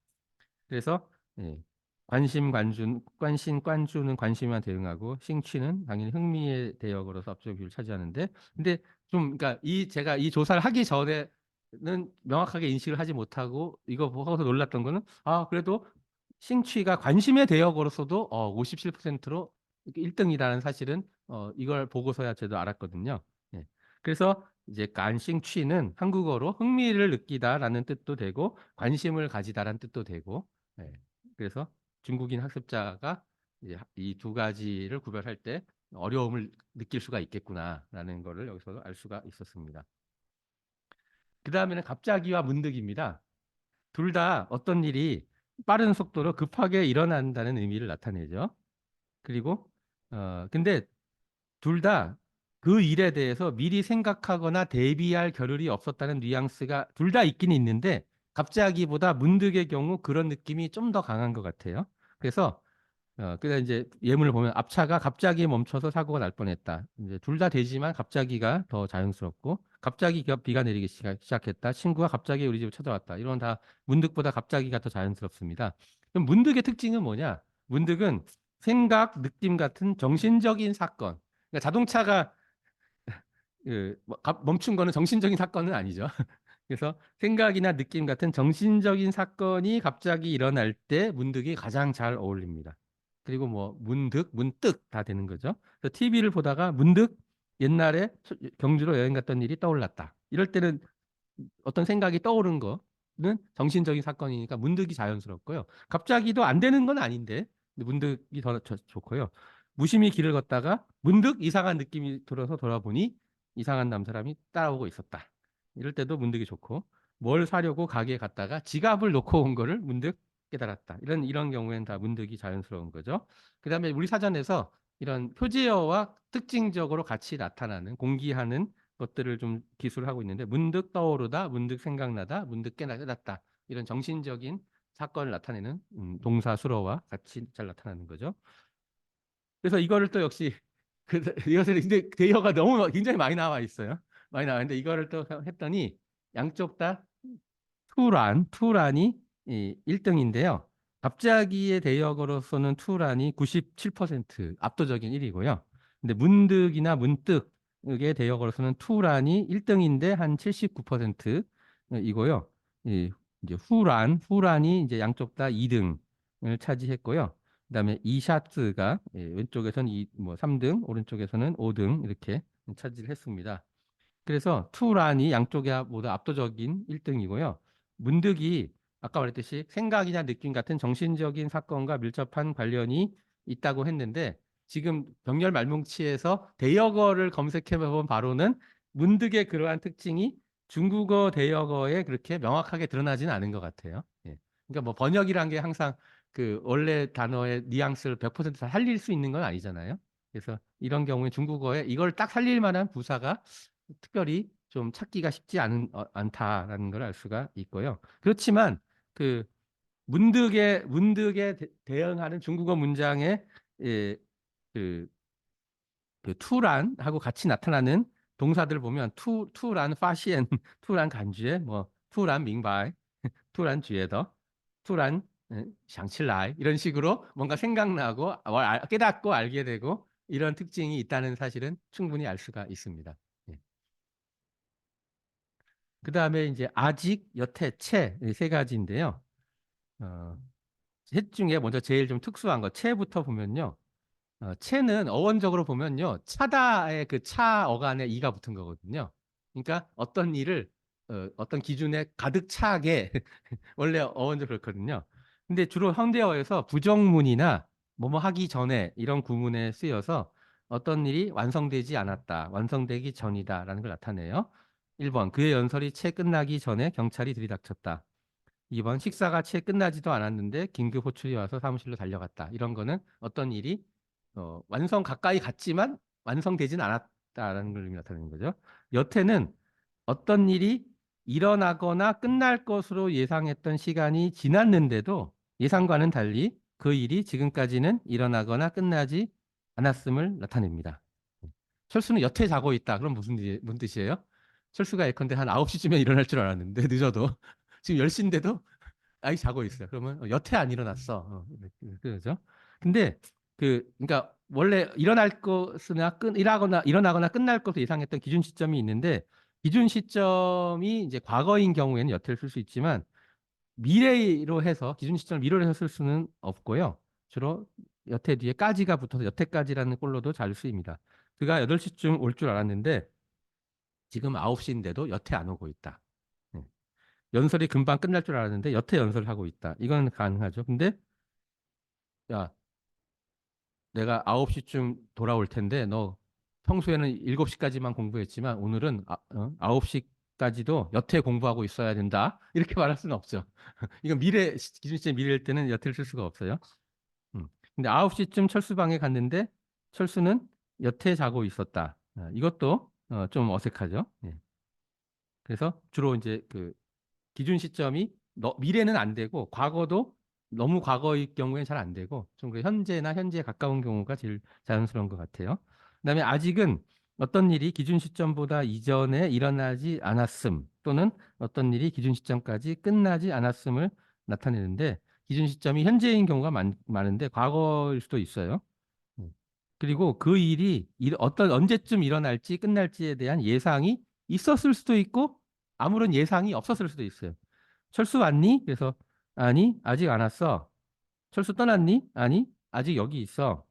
그래서 예, 관심, 관주는 관심만 대응하고 싱취는 당연히 흥미의 대역으로서 압도적 비율을 차지하는데, 근데 좀 그러니까 제가 이 조사를 하기 전에는 명확하게 인식을 하지 못하고 이거 보고서 놀랐던 거는 그래도 싱취가 관심의 대역으로서도 57%로 1등이라는 사실은 이걸 보고서야 저도 알았거든요. 예. 그래서 이제 간싱취는 한국어로 흥미를 느끼다라는 뜻도 되고 관심을 가지다라는 뜻도 되고 예. 그래서 중국인 학습자가 이 두 가지를 구별할 때 어려움을 느낄 수가 있겠구나라는 것을 여기서 알 수가 있었습니다. 그 다음에는 갑자기와 문득입니다. 둘 다 어떤 일이 빠른 속도로 급하게 일어난다는 의미를 나타내죠. 그리고 근데 둘 다 그 일에 대해서 미리 생각하거나 대비할 겨를이 없었다는 뉘앙스가 둘 다 있긴 있는데 갑자기보다 문득의 경우 그런 느낌이 좀 더 강한 것 같아요. 그래서 그래서 이제 예문을 보면 앞차가 갑자기 멈춰서 사고가 날 뻔했다. 이제 둘 다 되지만 갑자기가 더 자연스럽고 갑자기 비가 내리기 시작했다. 친구가 갑자기 우리 집을 찾아왔다. 이런 다 문득보다 갑자기가 더 자연스럽습니다. 그럼 문득의 특징은 뭐냐? 문득은 생각, 느낌 같은 정신적인 사건. 그러니까 자동차가 멈춘 거는 정신적인 사건은 아니죠. 그래서 생각이나 느낌 같은 정신적인 사건이 갑자기 일어날 때 문득이 가장 잘 어울립니다. 그리고 뭐 문득, 문득 다 되는 거죠. 그래서 TV를 보다가 문득 옛날에 경주로 여행 갔던 일이 떠올랐다. 이럴 때는 어떤 생각이 떠오른 거는 정신적인 사건이니까 문득이 자연스럽고요. 갑자기도 안 되는 건 아닌데 문득이 더 좋고요. 무심히 길을 걷다가 문득 이상한 느낌이 들어서 돌아보니 이상한 사람이 따라오고 있었다. 이럴 때도 문득이 좋고 뭘 사려고 가게에 갔다가 지갑을 놓고 온 거를 문득 깨달았다. 이런 경우에는 다 문득이 자연스러운 거죠. 그다음에 우리 사전에서 이런 표제어와 특징적으로 같이 나타나는 공기하는 것들을 좀 기술하고 있는데 문득 떠오르다, 문득 생각나다, 문득 깨닫다 이런 정신적인 사건을 나타내는 동사 수로와 같이 잘 나타나는 거죠. 그래서 이거를 또 역시 이것을 근데 대여가 너무 굉장히 많이 나와 있어요. 많이 나왔는데 이거를 또 했더니 양쪽 다 투란이 1등인데요. 갑자기의 대역으로서는 투란이 97% 압도적인 1위고요. 근데 문득이나 문득의 대역으로서는 투란이 1등인데 한 79% 이고요. 이제 후란이 이제 양쪽 다 2등을 차지했고요. 그다음에 이샤츠가 왼쪽에서는 뭐 3등, 오른쪽에서는 5등 이렇게 차지를 했습니다. 그래서 투란이 양쪽에 모두 압도적인 1등이고요. 문득이 아까 말했듯이 생각이나 느낌 같은 정신적인 사건과 밀접한 관련이 있다고 했는데 지금 병렬 말뭉치에서 대역어를 검색해 본 바로는 문득의 그러한 특징이 중국어 대역어에 그렇게 명확하게 드러나지는 않은 것 같아요. 예. 그러니까 뭐 번역이란 게 항상 그 원래 단어의 뉘앙스를 100% 살릴 수 있는 건 아니잖아요. 그래서 이런 경우에 중국어에 이걸 딱 살릴 만한 부사가 특별히 좀 찾기가 쉽지 않다라는 걸 알 수가 있고요. 그렇지만 그 문득에 대응하는 중국어 문장의 예, 그, 그 투란하고 같이 나타나는 동사들을 보면 투란 파시엔, 투란 간주에 뭐 투란 밍바이, 투란 뒤에더, 투란 샹칠라이 이런 식으로 뭔가 생각나고 깨닫고 알게 되고 이런 특징이 있다는 사실은 충분히 알 수가 있습니다. 예. 그 다음에 이제 아직, 여태, 채 세 가지인데요. 어, 셋 중에 먼저 제일 좀 특수한 거 채부터 보면요. 채는 어원적으로 보면요. 차다의 그 차 어간에 이가 붙은 거거든요. 그러니까 어떤 일을 어떤 기준에 가득 차게 원래 어원적으로 그렇거든요. 근데 주로 현대어에서 부정문이나 뭐뭐 하기 전에 이런 구문에 쓰여서 어떤 일이 완성되지 않았다, 완성되기 전이다라는 걸 나타내요. 1번 그의 연설이 채 끝나기 전에 경찰이 들이닥쳤다. 2번 식사가 채 끝나지도 않았는데 긴급 호출이 와서 사무실로 달려갔다. 이런 거는 어떤 일이 완성 가까이 갔지만 완성되진 않았다라는 걸 나타내는 거죠. 여태는 어떤 일이 일어나거나 끝날 것으로 예상했던 시간이 지났는데도 예상과는 달리 그 일이 지금까지는 일어나거나 끝나지 않았음을 나타냅니다. 철수는 여태 자고 있다. 그럼 무슨 뜻이에요? 철수가 예컨대 한 9시쯤에 일어날 줄 알았는데 늦어도 지금 10시인데도 아이 자고 있어요. 그러면 여태 안 일어났어. 그죠? 근데 그러니까 원래 일어날 것이나 일어나거나 끝날 것을 예상했던 기준 시점이 있는데 기준 시점이 이제 과거인 경우에는 여태를 쓸 수 있지만 미래로 해서 기준 시점을 미래로 해서 쓸 수는 없고요. 주로 여태 뒤에 까지가 붙어서 여태까지라는 꼴로도 잘 쓰입니다. 그가 8시쯤 올 줄 알았는데 지금 9시인데도 여태 안 오고 있다. 예. 연설이 금방 끝날 줄 알았는데 여태 연설을 하고 있다. 이건 가능하죠. 근데 야, 내가 9시쯤 돌아올 텐데 너 평소에는 7시까지만 공부했지만 오늘은 9시까지도 여태 공부하고 있어야 된다. 이렇게 말할 수는 없죠. 이건 기준시점 미래일 때는 여태를 쓸 수가 없어요. 근데 9시쯤 철수방에 갔는데 철수는 여태 자고 있었다. 이것도 좀 어색하죠. 예. 그래서 주로 이제 그 기준 시점이 미래는 안 되고 과거도 너무 과거일 경우에는 잘 안 되고 좀 현재나 현재에 가까운 경우가 제일 자연스러운 것 같아요. 그다음에 아직은 어떤 일이 기준 시점보다 이전에 일어나지 않았음 또는 어떤 일이 기준 시점까지 끝나지 않았음을 나타내는데 기준 시점이 현재인 경우가 많은데 과거일 수도 있어요. 음. 그리고 그 일이 어떤 언제쯤 일어날지 끝날지에 대한 예상이 있었을 수도 있고 아무런 예상이 없었을 수도 있어요. 철수 왔니? 그래서 아니, 아직 안 왔어. 철수 떠났니? 아니, 아직 여기 있어.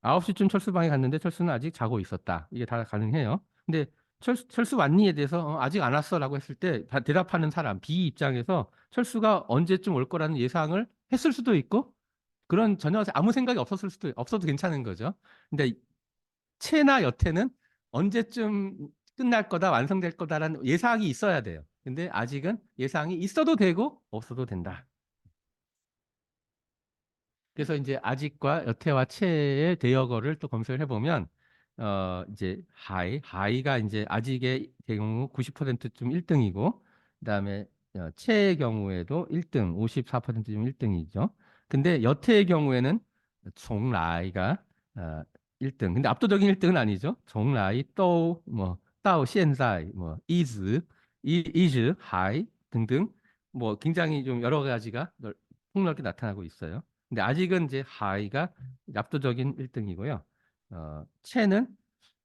9시쯤 철수방에 갔는데 철수는 아직 자고 있었다. 이게 다 가능해요. 근데 철수 왔니에 대해서 아직 안 왔어라고 했을 때 대답하는 사람 B 입장에서 철수가 언제쯤 올 거라는 예상을 했을 수도 있고 그런 전혀 아무 생각이 없어도 괜찮은 거죠. 근데 채나 여태는 언제쯤 끝날 거다, 완성될 거다라는 예상이 있어야 돼요. 근데 아직은 예상이 있어도 되고 없어도 된다. 그래서 이제 아직과 여태와 채의 대역어를 또 검색을 해보면 이제 하이가 이제 아직의 경우 90%쯤 1등이고 그다음에 채의 경우에도 1등 54%쯤 1등이죠. 근데 여태의 경우에는 총라이가 1등. 근데 압도적인 1등은 아니죠. 총라이 또뭐 따오 현재 뭐 is 하이 등등 뭐 굉장히 좀 여러 가지가 폭넓게 나타나고 있어요. 근데 아직은 이제 하이가 압도적인 1등이고요. 채는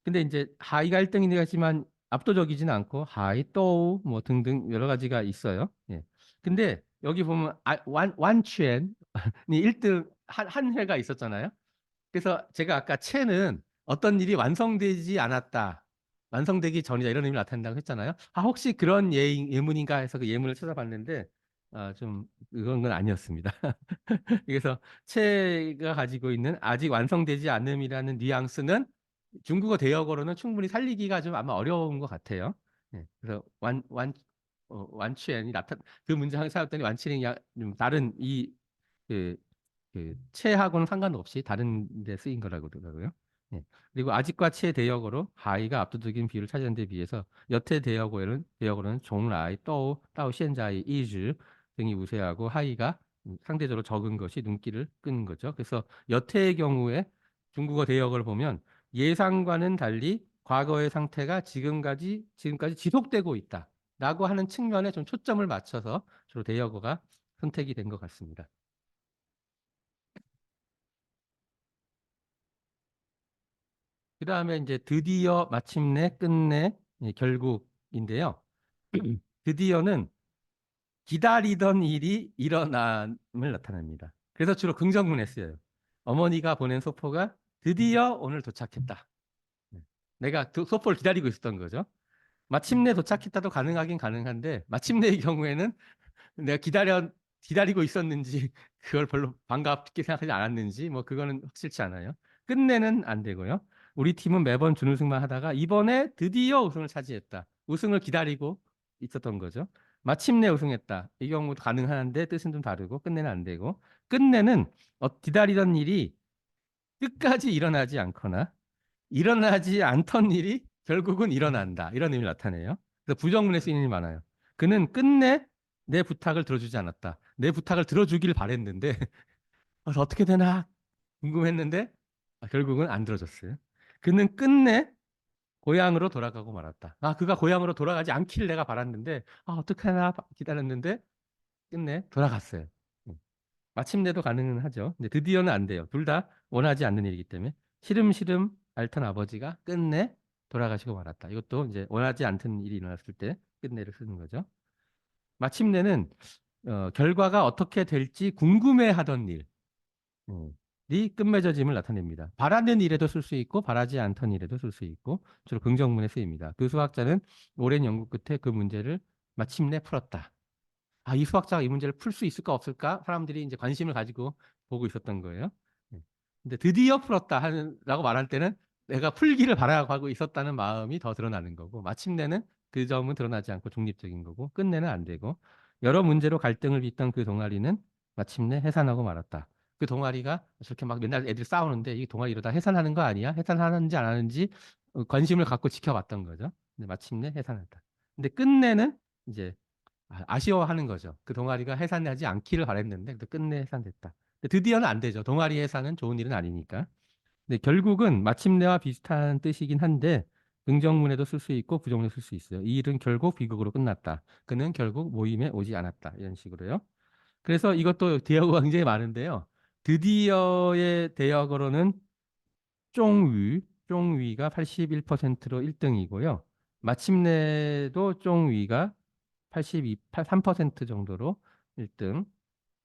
근데 이제 하이가 1등이긴 하지만 압도적이지는 않고 하이 또 뭐 등등 여러 가지가 있어요. 예. 근데 여기 보면 완첸이 1등 한 회가 있었잖아요. 그래서 제가 아까 채는 어떤 일이 완성되지 않았다. 완성되기 전이다 이런 의미를 나타낸다고 했잖아요. 혹시 그런 예문인가 해서 그 예문을 찾아봤는데 좀 그런 건 아니었습니다. 그래서 채가 가지고 있는 아직 완성되지 않음이라는 뉘앙스는 중국어 대역어로는 충분히 살리기가 좀 아마 어려운 것 같아요. 예, 그래서 완취엔이 그 문장을 찾았더니 완취엔이 좀 다른 그, 채하고는 상관없이 다른 데 쓰인 거라고 그러더라고요. 예. 그리고 아직과 채 대역어로 하이가 압도적인 비율을 차지하는 데 비해서 여태 대역어로는 종라이, 따오, 현자이, 이즈 등이 우세하고 하이가 상대적으로 적은 것이 눈길을 끄는 거죠. 그래서 여태의 경우에 중국어 대역을 보면 예상과는 달리 과거의 상태가 지금까지 지속되고 있다라고 하는 측면에 좀 초점을 맞춰서 주로 대역어가 선택이 된 것 같습니다. 그 다음에 이제 드디어 마침내 끝내 결국인데요. 드디어는 기다리던 일이 일어남을 나타냅니다. 그래서 주로 긍정문에 쓰여요. 어머니가 보낸 소포가 드디어 오늘 도착했다. 네. 내가 소포를 기다리고 있었던 거죠. 마침내 도착했다도 가능하긴 가능한데 마침내의 경우에는 내가 기다리고 있었는지 그걸 별로 반갑게 생각하지 않았는지 뭐 그거는 확실치 않아요. 끝내는 안 되고요. 우리 팀은 매번 준우승만 하다가 이번에 드디어 우승을 차지했다. 우승을 기다리고 있었던 거죠. 마침내 우승했다. 이 경우도 가능한데 뜻은 좀 다르고 끝내는 안 되고 끝내는 기다리던 일이 끝까지 일어나지 않거나 일어나지 않던 일이 결국은 일어난다. 이런 의미를 나타내요. 그래서 부정문에 쓰이는 일이 많아요. 그는 끝내 내 부탁을 들어주지 않았다. 내 부탁을 들어주길 바랬는데 어떻게 되나 궁금했는데 결국은 안 들어줬어요. 그는 끝내 고향으로 돌아가고 말았다. 그가 고향으로 돌아가지 않길 내가 바랐는데 어떻게 하나 기다렸는데 끝내 돌아갔어요. 마침내도 가능은 하죠. 근데 드디어는 안 돼요. 둘 다 원하지 않는 일이기 때문에 시름시름 앓던 아버지가 끝내 돌아가시고 말았다. 이것도 이제 원하지 않던 일이 일어났을 때 끝내를 쓰는 거죠. 마침내는 결과가 어떻게 될지 궁금해하던 일이 끝맺어짐을 나타냅니다. 바라는 일에도 쓸 수 있고 바라지 않던 일에도 쓸 수 있고 주로 긍정문에 쓰입니다. 그 수학자는 오랜 연구 끝에 그 문제를 마침내 풀었다. 이 수학자가 이 문제를 풀 수 있을까 없을까 사람들이 이제 관심을 가지고 보고 있었던 거예요. 예. 근데 드디어 라고 말할 때는 내가 풀기를 바라고 있었다는 마음이 더 드러나는 거고 마침내는 그 점은 드러나지 않고 중립적인 거고 끝내는 안 되고 여러 문제로 갈등을 빚던 그 동아리는 마침내 해산하고 말았다. 그 동아리가 저렇게 막 맨날 애들 싸우는데 이 동아리 이러다 해산하는 거 아니야? 해산하는지 안 하는지 관심을 갖고 지켜봤던 거죠. 근데 마침내 해산했다. 근데 끝내는 이제 아쉬워하는 거죠. 그 동아리가 해산하지 않기를 바랬는데 끝내 해산됐다. 근데 드디어는 안 되죠. 동아리 해산은 좋은 일은 아니니까. 근데 결국은 마침내와 비슷한 뜻이긴 한데 긍정문에도 쓸 수 있고 부정문에 쓸 수 있어요. 이 일은 결국 비극으로 끝났다. 그는 결국 모임에 오지 않았다. 이런 식으로요. 그래서 이것도 대역어가 굉장히 많은데요. 드디어의 대역어로는 쫑위가 81%로 1등이고요. 마침내도 쫑위가 3% 정도로 1등.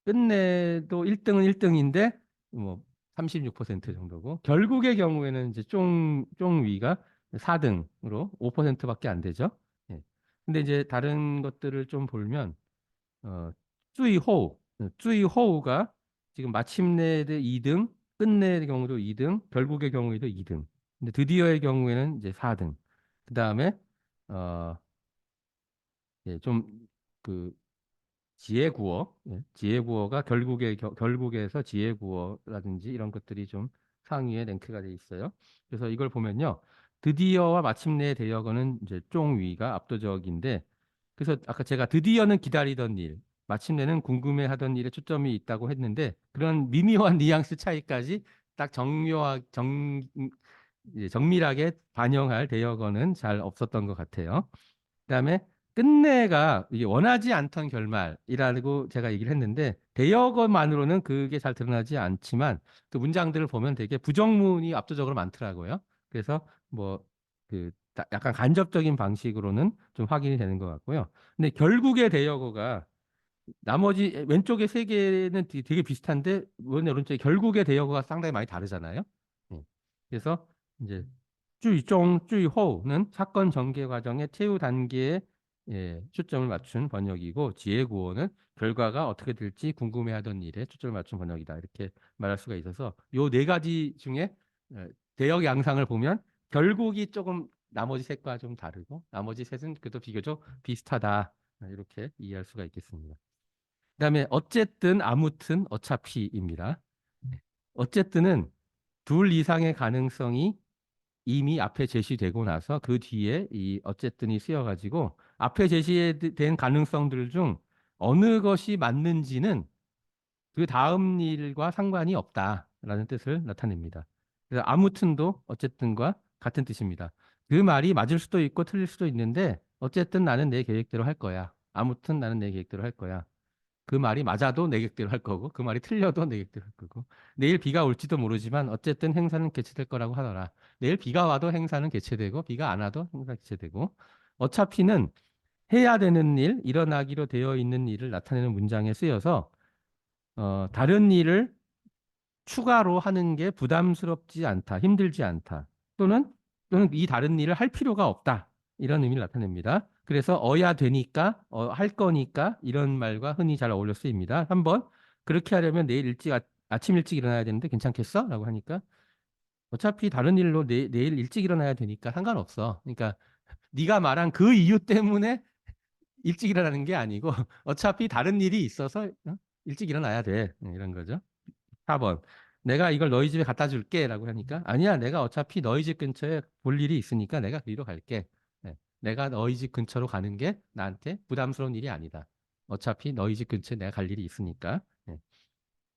끝내도 1등은 1등인데 뭐 36% 정도고 결국의 경우에는 이제 쫑위가 4등으로 5%밖에 안 되죠. 예. 근데 이제 다른 것들을 좀 보면 쭈이호우가 지금 마침내 2등, 끝내의 경우도 2등, 결국의 경우에도 2등. 근데 드디어의 경우에는 이제 4등. 그다음에 어, 예, 좀그 지혜구어가 결국에서 지혜구어라든지 이런 것들이 좀 상위에 랭크가 돼 있어요. 그래서 이걸 보면요. 드디어와 마침내의 대역어는 이제 쫑위가 압도적인데 그래서 아까 제가 드디어는 기다리던 일, 마침내는 궁금해하던 일에 초점이 있다고 했는데 그런 미미한 뉘앙스 차이까지 딱 이제 정밀하게 반영할 대역어는 잘 없었던 것 같아요. 그다음에 끝내가 이게 원하지 않던 결말이라고 제가 얘기를 했는데 대역어만으로는 그게 잘 드러나지 않지만 그 문장들을 보면 되게 부정문이 압도적으로 많더라고요. 그래서 뭐 그 약간 간접적인 방식으로는 좀 확인이 되는 것 같고요. 근데 결국의 대역어가 나머지 왼쪽에 세 개는 되게 비슷한데 오른쪽에 결국의 대역어가 상당히 많이 다르잖아요. 예. 그래서 이제 쭈이쫑, 쭈이호는 사건 전개 과정의 최후 단계에 초점을 맞춘 번역이고 지혜구어는 결과가 어떻게 될지 궁금해하던 일에 초점을 맞춘 번역이다. 이렇게 말할 수가 있어서 요 네 가지 중에 대역 양상을 보면 결국이 조금 나머지 셋과 좀 다르고 나머지 셋은 그래도 비교적 비슷하다. 이렇게 이해할 수가 있겠습니다. 그다음에 어쨌든 아무튼 어차피입니다. 어쨌든은 둘 이상의 가능성이 이미 앞에 제시되고 나서 그 뒤에 이 어쨌든이 쓰여가지고 앞에 제시된 가능성들 중 어느 것이 맞는지는 그 다음 일과 상관이 없다라는 뜻을 나타냅니다. 그래서 아무튼도 어쨌든과 같은 뜻입니다. 그 말이 맞을 수도 있고 틀릴 수도 있는데 어쨌든 나는 내 계획대로 할 거야. 아무튼 나는 내 계획대로 할 거야. 그 말이 맞아도 내 계획대로 할 거고 그 말이 틀려도 내 계획대로 할 거고 내일 비가 올지도 모르지만 어쨌든 행사는 개최될 거라고 하더라. 내일 비가 와도 행사는 개최되고 비가 안 와도 행사 개최되고 어차피는 해야 되는 일, 일어나기로 되어 있는 일을 나타내는 문장에 쓰여서 다른 일을 추가로 하는 게 부담스럽지 않다, 힘들지 않다. 또는 이 다른 일을 할 필요가 없다. 이런 의미를 나타냅니다. 그래서 어야 되니까, 할 거니까 이런 말과 흔히 잘 어울려 쓰입니다. 한번 그렇게 하려면 내일 아침 일찍 일어나야 되는데 괜찮겠어? 라고 하니까 어차피 다른 일로 내일 일찍 일어나야 되니까 상관없어. 그러니까 네가 말한 그 이유 때문에 일찍 일어나는 게 아니고 어차피 다른 일이 있어서 일찍 일어나야 돼. 이런 거죠. 4번. 내가 이걸 너희 집에 갖다 줄게 라고 하니까 아니야 내가 어차피 너희 집 근처에 볼 일이 있으니까 내가 그리로 갈게. 네. 내가 너희 집 근처로 가는 게 나한테 부담스러운 일이 아니다. 어차피 너희 집 근처에 내가 갈 일이 있으니까. 네.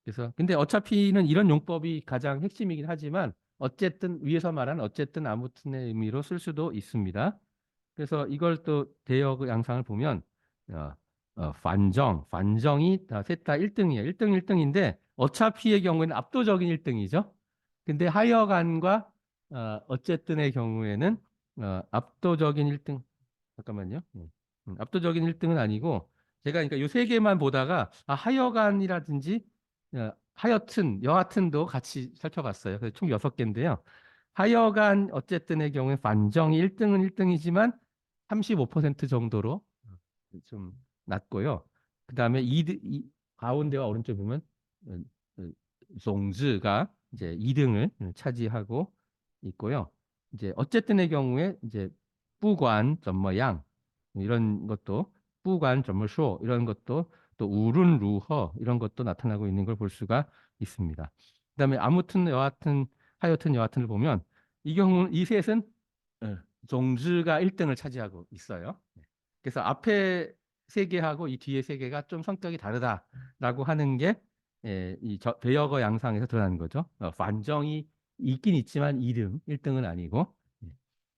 그래서 근데 어차피는 이런 용법이 가장 핵심이긴 하지만 어쨌든 위에서 말한 어쨌든 아무튼의 의미로 쓸 수도 있습니다. 그래서 이걸 또 대역 양상을 보면 어, 반정이 셋 다 1등이에요. 1등 1등인데 어차피의 경우에는 압도적인 1등이죠. 근데 하여간과 어쨌든의 경우에는 압도적인 1등 잠깐만요. 압도적인 1등은 아니고 제가 그러니까 요 세 개만 보다가 하여간이라든지 하여튼 여하튼도 같이 살펴봤어요. 그래서 총 6개인데요. 하여간 어쨌든의 경우에 반정이 1등은 1등이지만 35% 정도로 좀 낮고요. 그다음에 가운데와 오른쪽 보면 어, 송즈가 이제 2등을 차지하고 있고요. 이제 어쨌든의 경우에 이제 뿌관 점머양 이런 것도 뿌관 점머쇼 이런 것도 또 우룬 루허 이런 것도 나타나고 있는 걸 볼 수가 있습니다. 그다음에 아무튼 여하튼 하여튼 여하튼을 보면 이 경우 이 셋은 종즈가 1등을 차지하고 있어요. 그래서 앞에 세 개하고 이 뒤에 세 개가 좀 성격이 다르다라고 하는 게 이 배역어 양상에서 드러나는 거죠. 반정이 있긴 있지만 2등, 1등은 아니고. 예.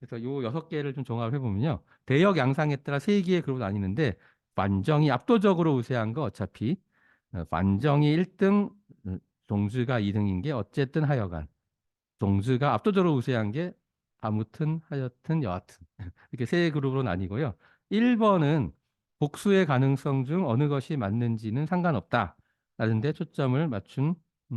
그래서 요 6개를 좀 종합해 보면요. 대역 양상에 따라 세 개의 그룹으로 나뉘는데 반정이 압도적으로 우세한 거 어차피 반정이 1등, 종즈가 2등인 게 어쨌든 하여간 종즈가 압도적으로 우세한 게 아무튼 하여튼 여하튼 이렇게 세 그룹으로 나뉘고요. 1번은 복수의 가능성 중 어느 것이 맞는지는 상관없다라는 데 초점을 맞춘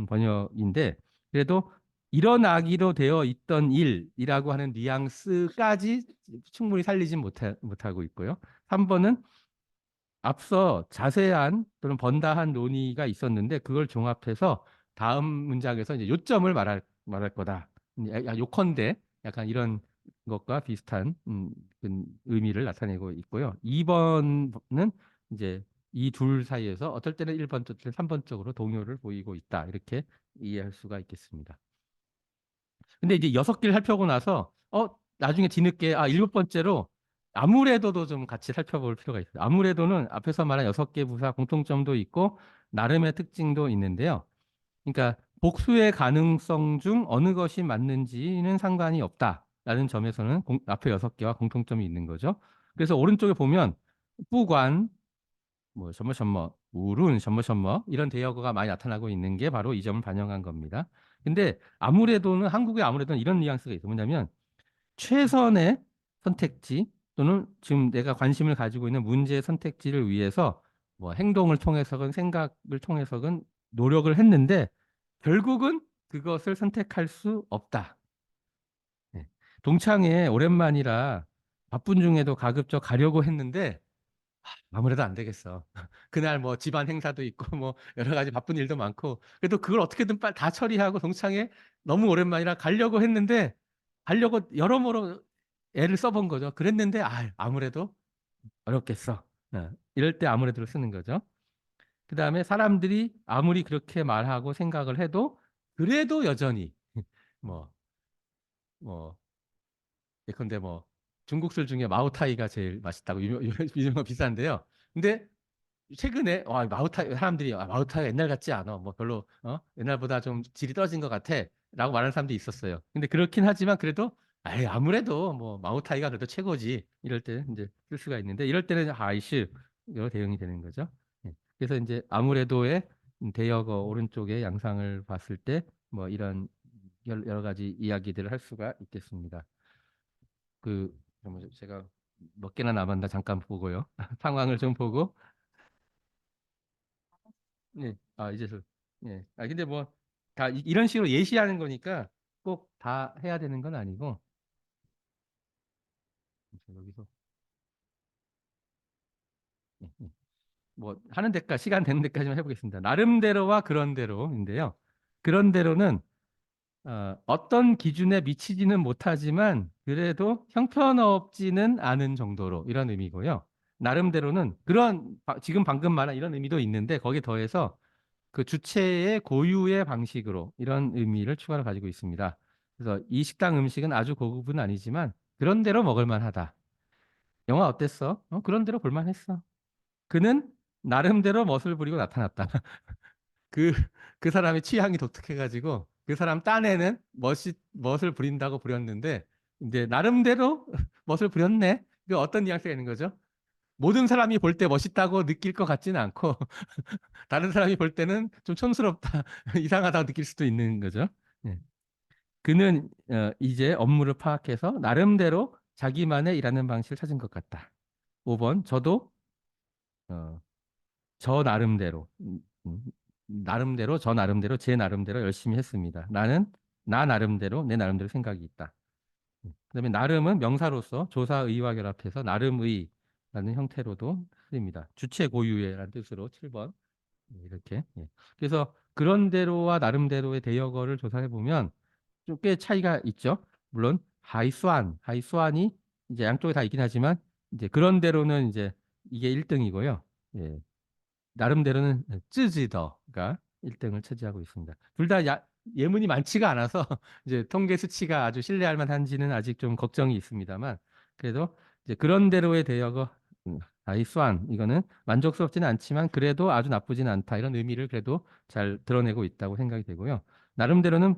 번역인데 그래도 일어나기로 되어 있던 일이라고 하는 뉘앙스까지 충분히 살리진 못하고 있고요. 3번은 앞서 자세한 또는 번다한 논의가 있었는데 그걸 종합해서 다음 문장에서 이제 요점을 말할 거다. 요컨대 약간 이런 것과 비슷한 의미를 나타내고 있고요. 2번은 이제 이 둘 사이에서 어떨 때는 1번, 어떨 때는 3번 쪽으로 동요를 보이고 있다. 이렇게 이해할 수가 있겠습니다. 근데 이제 6개를 살펴보고 나서 나중에 뒤늦게 7번째로 아무래도도 좀 같이 살펴볼 필요가 있어요. 아무래도는 앞에서 말한 6개 부사 공통점도 있고 나름의 특징도 있는데요. 그러니까 복수의 가능성 중 어느 것이 맞는지는 상관이 없다라는 점에서는 앞에 6개와 공통점이 있는 거죠. 그래서 오른쪽에 보면 뿌관 뭐 셔머셔머, 우룬 셔머셔머 이런 대역어가 많이 나타나고 있는 게 바로 이 점을 반영한 겁니다. 근데 아무래도는 한국의 아무래도는 이런 뉘앙스가 있어요. 뭐냐면 최선의 선택지 또는 지금 내가 관심을 가지고 있는 문제의 선택지를 위해서 뭐 행동을 통해서건 생각을 통해서건 노력을 했는데 결국은 그것을 선택할 수 없다. 네. 동창회 오랜만이라 바쁜 중에도 가급적 가려고 했는데 아무래도 안 되겠어. 그날 뭐 집안 행사도 있고 뭐 여러 가지 바쁜 일도 많고 그래도 그걸 어떻게든 빨리 다 처리하고 동창회 너무 오랜만이라 가려고 했는데 가려고 여러모로 애를 써본 거죠. 그랬는데 아무래도 어렵겠어. 이럴 때 아무래도를 쓰는 거죠. 그 다음에 사람들이 아무리 그렇게 말하고 생각을 해도 그래도 여전히 뭐 뭐 예컨대 뭐 중국술 중에 마오타이가 제일 맛있다고 유명 비싼데요. 근데 최근에 마우타 사람들이 마우타가 옛날 같지 않아. 뭐 별로 옛날보다 좀 질이 떨어진 것 같아.라고 말하는 사람도 있었어요. 근데 그렇긴 하지만 그래도 아무래도 뭐 마우타이가 그래도 최고지. 이럴 때 이제 쓸 수가 있는데 이럴 때는 하이슈로 대응이 되는 거죠. 예. 그래서 이제 아무래도의 대역어 오른쪽에 양상을 봤을 때 뭐 이런 여러 가지 이야기들을 할 수가 있겠습니다. 그러면 제가 몇 개나 남았나 잠깐 보고요. 상황을 좀 보고 예. 이제 예. 근데 뭐 다 이런 식으로 예시하는 거니까 꼭 다 해야 되는 건 아니고 여기서 예, 예. 뭐 하는 데까지 시간 되는 데까지만 해보겠습니다. 나름대로와 그런대로인데요. 그런대로는 어떤 기준에 미치지는 못하지만 그래도 형편없지는 않은 정도로 이런 의미고요. 나름대로는 지금 방금 말한 이런 의미도 있는데 거기에 더해서 그 주체의 고유의 방식으로 이런 의미를 추가로 가지고 있습니다. 그래서 이 식당 음식은 아주 고급은 아니지만 그런 대로 먹을 만하다. 영화 어땠어? 그런 대로 볼 만했어. 그는 나름대로 멋을 부리고 나타났다. 그, 그 사람의 취향이 독특해가지고 그 사람 딴에는 멋을 부린다고 부렸는데 이제 나름대로 멋을 부렸네. 그 어떤 뉘앙스가 있는 거죠? 모든 사람이 볼 때 멋있다고 느낄 것 같지는 않고 다른 사람이 볼 때는 좀 촌스럽다, 이상하다고 느낄 수도 있는 거죠. 예. 그는 이제 업무를 파악해서 나름대로 자기만의 일하는 방식을 찾은 것 같다. 5번, 저도 어, 저 나름대로, 나름대로, 저 나름대로, 제 나름대로 열심히 했습니다. 나 나름대로, 내 나름대로 생각이 있다. 그다음에 나름은 명사로서 조사 의와 결합해서 나름의라는 형태로도 쓰입니다. 주체 고유의라는 뜻으로 7번. 이렇게. 예. 그래서 그런대로와 나름대로의 대역어를 조사해 보면 좀 꽤 차이가 있죠. 물론 하이수안이 이제 양쪽에 다 있긴 하지만 이제 그런대로는 이제 이게 1등이고요. 예. 나름대로는 쯔지더가 1등을 차지하고 있습니다. 둘 다 예문이 많지가 않아서 이제 통계 수치가 아주 신뢰할 만한지는 아직 좀 걱정이 있습니다만 그래도 이제 그런대로의 대역어 아이수안 이거는 만족스럽지는 않지만 그래도 아주 나쁘지는 않다 이런 의미를 그래도 잘 드러내고 있다고 생각이 되고요. 나름대로는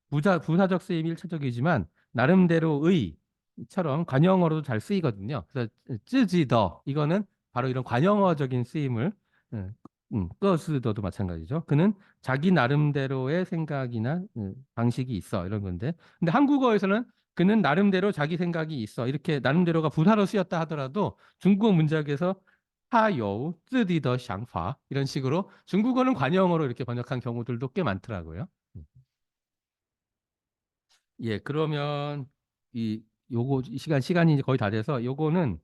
부사적 쓰임이 일차적이지만 나름대로의처럼 관용어로도 잘 쓰이거든요. 그래서 쯔지더 이거는 바로 이런 관용어적인 쓰임을 꺼스더도 마찬가지죠. 그는 자기 나름대로의 생각이나 방식이 있어 이런 건데 근데 한국어에서는 그는 나름대로 자기 생각이 있어 이렇게 나름대로가 부사로 쓰였다 하더라도 중국어 문장에서 하요 쯔디더 샹파 이런 식으로 중국어는 관용어로 이렇게 번역한 경우들도 꽤 많더라고요. 음. 예, 그러면 이 요거 시간이 이제 거의 다 돼서 요거는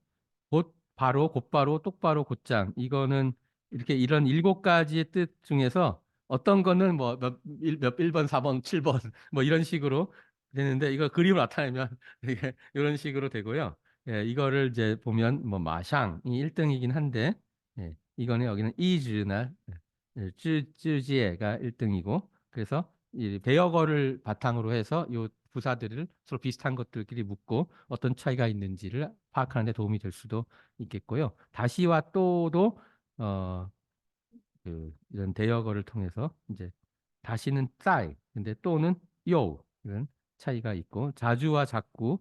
곧바로 똑바로 곧장 이거는 이렇게 이런 7가지의 뜻 중에서 어떤 거는 뭐 몇 1번, 4번, 7번 뭐 이런 식으로 되는데 이거 그림을 나타내면 이게 이런 식으로 되고요. 예, 이거를 이제 보면 뭐 마샹이 1등이긴 한데 예, 이거는 여기는 이즈나 쯔지에가 1등이고 그래서 이 배역어를 바탕으로 해서 요 부사들을 서로 비슷한 것들끼리 묶고 어떤 차이가 있는지를 파악하는 데 도움이 될 수도 있겠고요. 다시와 또도 어, 이런 대역어를 통해서 이제 다시는 쌀, 근데 또는 요 이런 차이가 있고 자주와 자꾸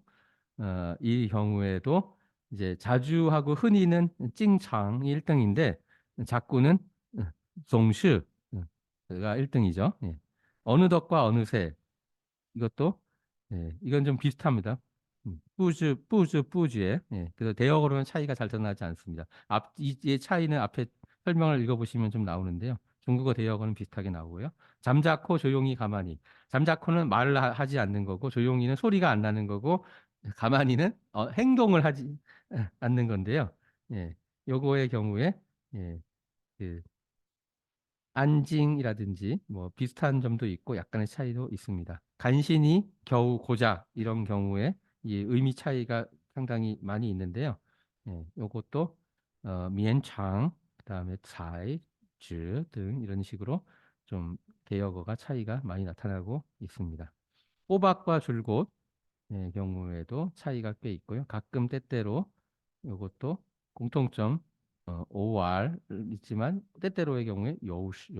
이 경우에도 이제 자주하고 흔히는 찡창이 1등인데 자꾸는 종시가 1등이죠. 예. 어느덧과 어느새 이것도 이건 좀 비슷합니다. 뿌즈에 그래서 대역어로는 차이가 잘 드러나지 않습니다. 이 차이는 앞에 설명을 읽어보시면 좀 나오는데요. 중국어 대역어는 비슷하게 나오고요. 잠자코 조용히 가만히. 잠자코는 말을 하지 않는 거고 조용히는 소리가 안 나는 거고 가만히는 행동을 하지 않는 건데요. 예, 요거의 경우에 예, 그 안징이라든지 뭐 비슷한 점도 있고 약간의 차이도 있습니다. 간신히 겨우 고작 이런 경우에 이 의미 차이가 상당히 많이 있는데요. 예, 요것도 미엔창 그다음에 차이, 등 이런 식으로 좀 대역어가 차이가 많이 나타나고 있습니다. 꼬박과 줄곧 경우에도 차이가 꽤 있고요. 가끔 때때로 요것도 공통점 OR 있지만 때때로의 경우에 요시,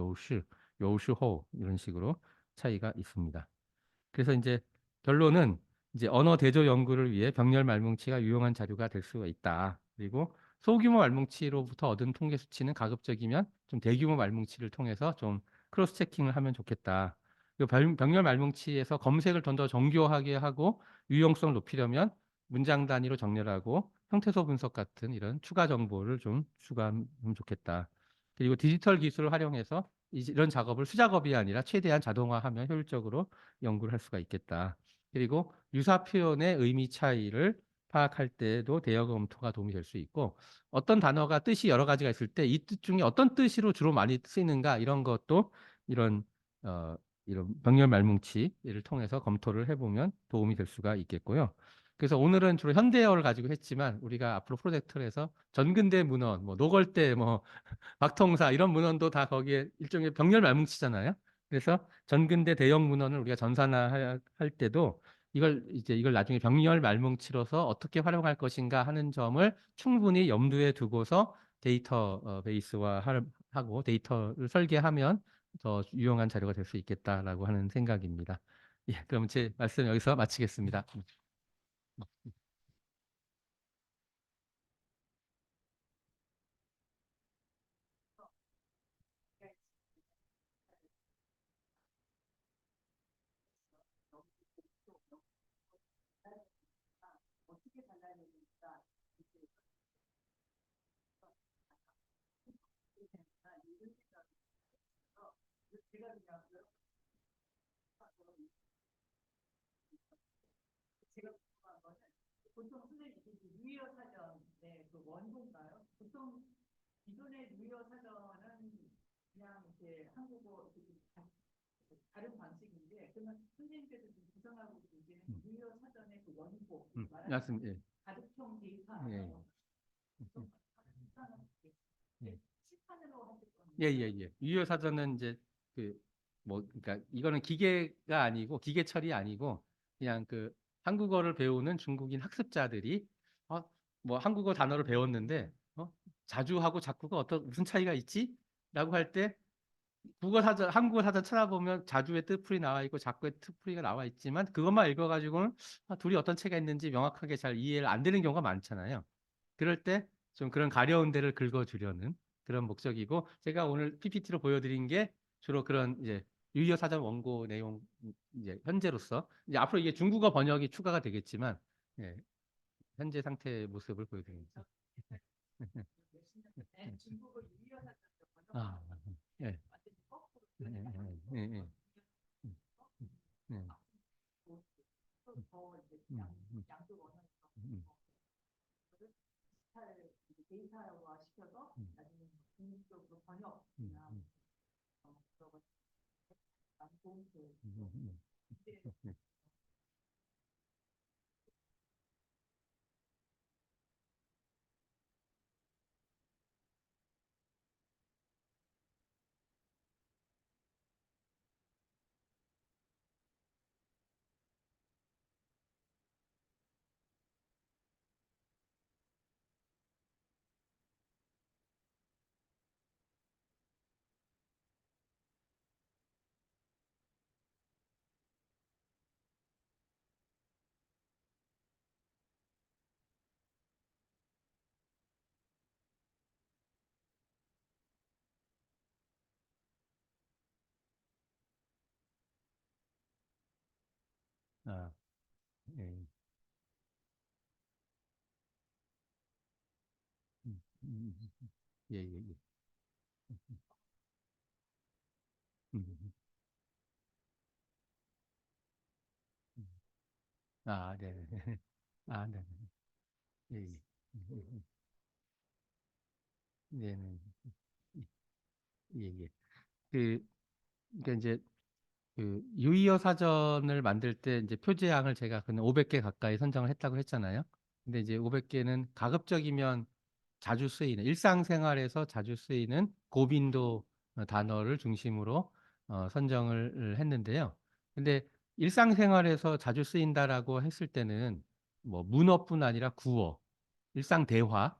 이런 식으로 차이가 있습니다. 그래서 이제 결론은 이제 언어 대조 연구를 위해 병렬 말뭉치가 유용한 자료가 될 수가 있다. 그리고 소규모 말뭉치로부터 얻은 통계 수치는 가급적이면 좀 대규모 말뭉치를 통해서 좀 크로스 체킹을 하면 좋겠다. 그리고 병렬 말뭉치에서 검색을 좀 더 정교하게 하고 유용성을 높이려면 문장 단위로 정렬하고 형태소 분석 같은 이런 추가 정보를 좀 추가하면 좋겠다. 그리고 디지털 기술을 활용해서 이런 작업을 수작업이 아니라 최대한 자동화하면 효율적으로 연구를 할 수가 있겠다. 그리고 유사 표현의 의미 차이를 파악할 때도 대여 검토가 도움이 될 수 있고 어떤 단어가 뜻이 여러 가지가 있을 때 이 뜻 중에 어떤 뜻으로 주로 많이 쓰이는가 이런 것도 이런 어, 이런 병렬 말뭉치를 통해서 검토를 해보면 도움이 될 수가 있겠고요. 그래서 오늘은 주로 현대어를 가지고 했지만 우리가 앞으로 프로젝트를 해서 전근대 문헌, 뭐 노걸대, 뭐 박통사 이런 문헌도 다 거기에 일종의 병렬 말뭉치잖아요. 그래서 전근대 대형 문헌을 우리가 전산화할 때도 이걸 나중에 병렬 말뭉치로서 어떻게 활용할 것인가 하는 점을 충분히 염두에 두고서 데이터 베이스화 하고 데이터를 설계하면 더 유용한 자료가 될 수 있겠다라고 하는 생각입니다. 예, 그럼 제 말씀 여기서 마치겠습니다. 맞습니다. 예. 예. 예. 예, 예, 예. 유효 사전은 이제 그 뭐 그러니까 이거는 기계가 아니고 기계 처리 아니고 그냥 그 한국어를 배우는 중국인 학습자들이 어, 뭐 한국어 단어를 배웠는데 자주하고 자꾸가 무슨 차이가 있지? 라고 할 때 국어 사전, 한국어 사전 찾아보면 자주의 뜻풀이 나와 있고 자꾸의 뜻풀이가 나와 있지만 그것만 읽어가지고는 둘이 어떤 차이가 있는지 명확하게 잘 이해를 안 되는 경우가 많잖아요. 그럴 때 좀 그런 가려운 데를 긁어주려는 그런 목적이고 제가 오늘 PPT로 보여드린 게 주로 그런 이제 유의어 사전 원고 내용 이제 현재로서 이제 앞으로 이게 중국어 번역이 추가가 되겠지만 예, 현재 상태의 모습을 보여드립니다. 아, 예. 예, 예, 예, 예. 예. 음, 음, 음, 음. 아, 예. 예, 예, 예. 음. 아, 네. 아, 네. 예, 예. 네, 네. 예, 예. 그, 그러니까 이제 그 유의어 사전을 만들 때 이제 표제양을 제가 그냥 500개 가까이 선정을 했다고 했잖아요. 근데 이제 500개는 가급적이면 자주 쓰이는 일상생활에서 자주 쓰이는 고빈도 단어를 중심으로 선정을 했는데요. 근데 일상생활에서 자주 쓰인다라고 했을 때는 뭐 문어뿐 아니라 구어, 일상 대화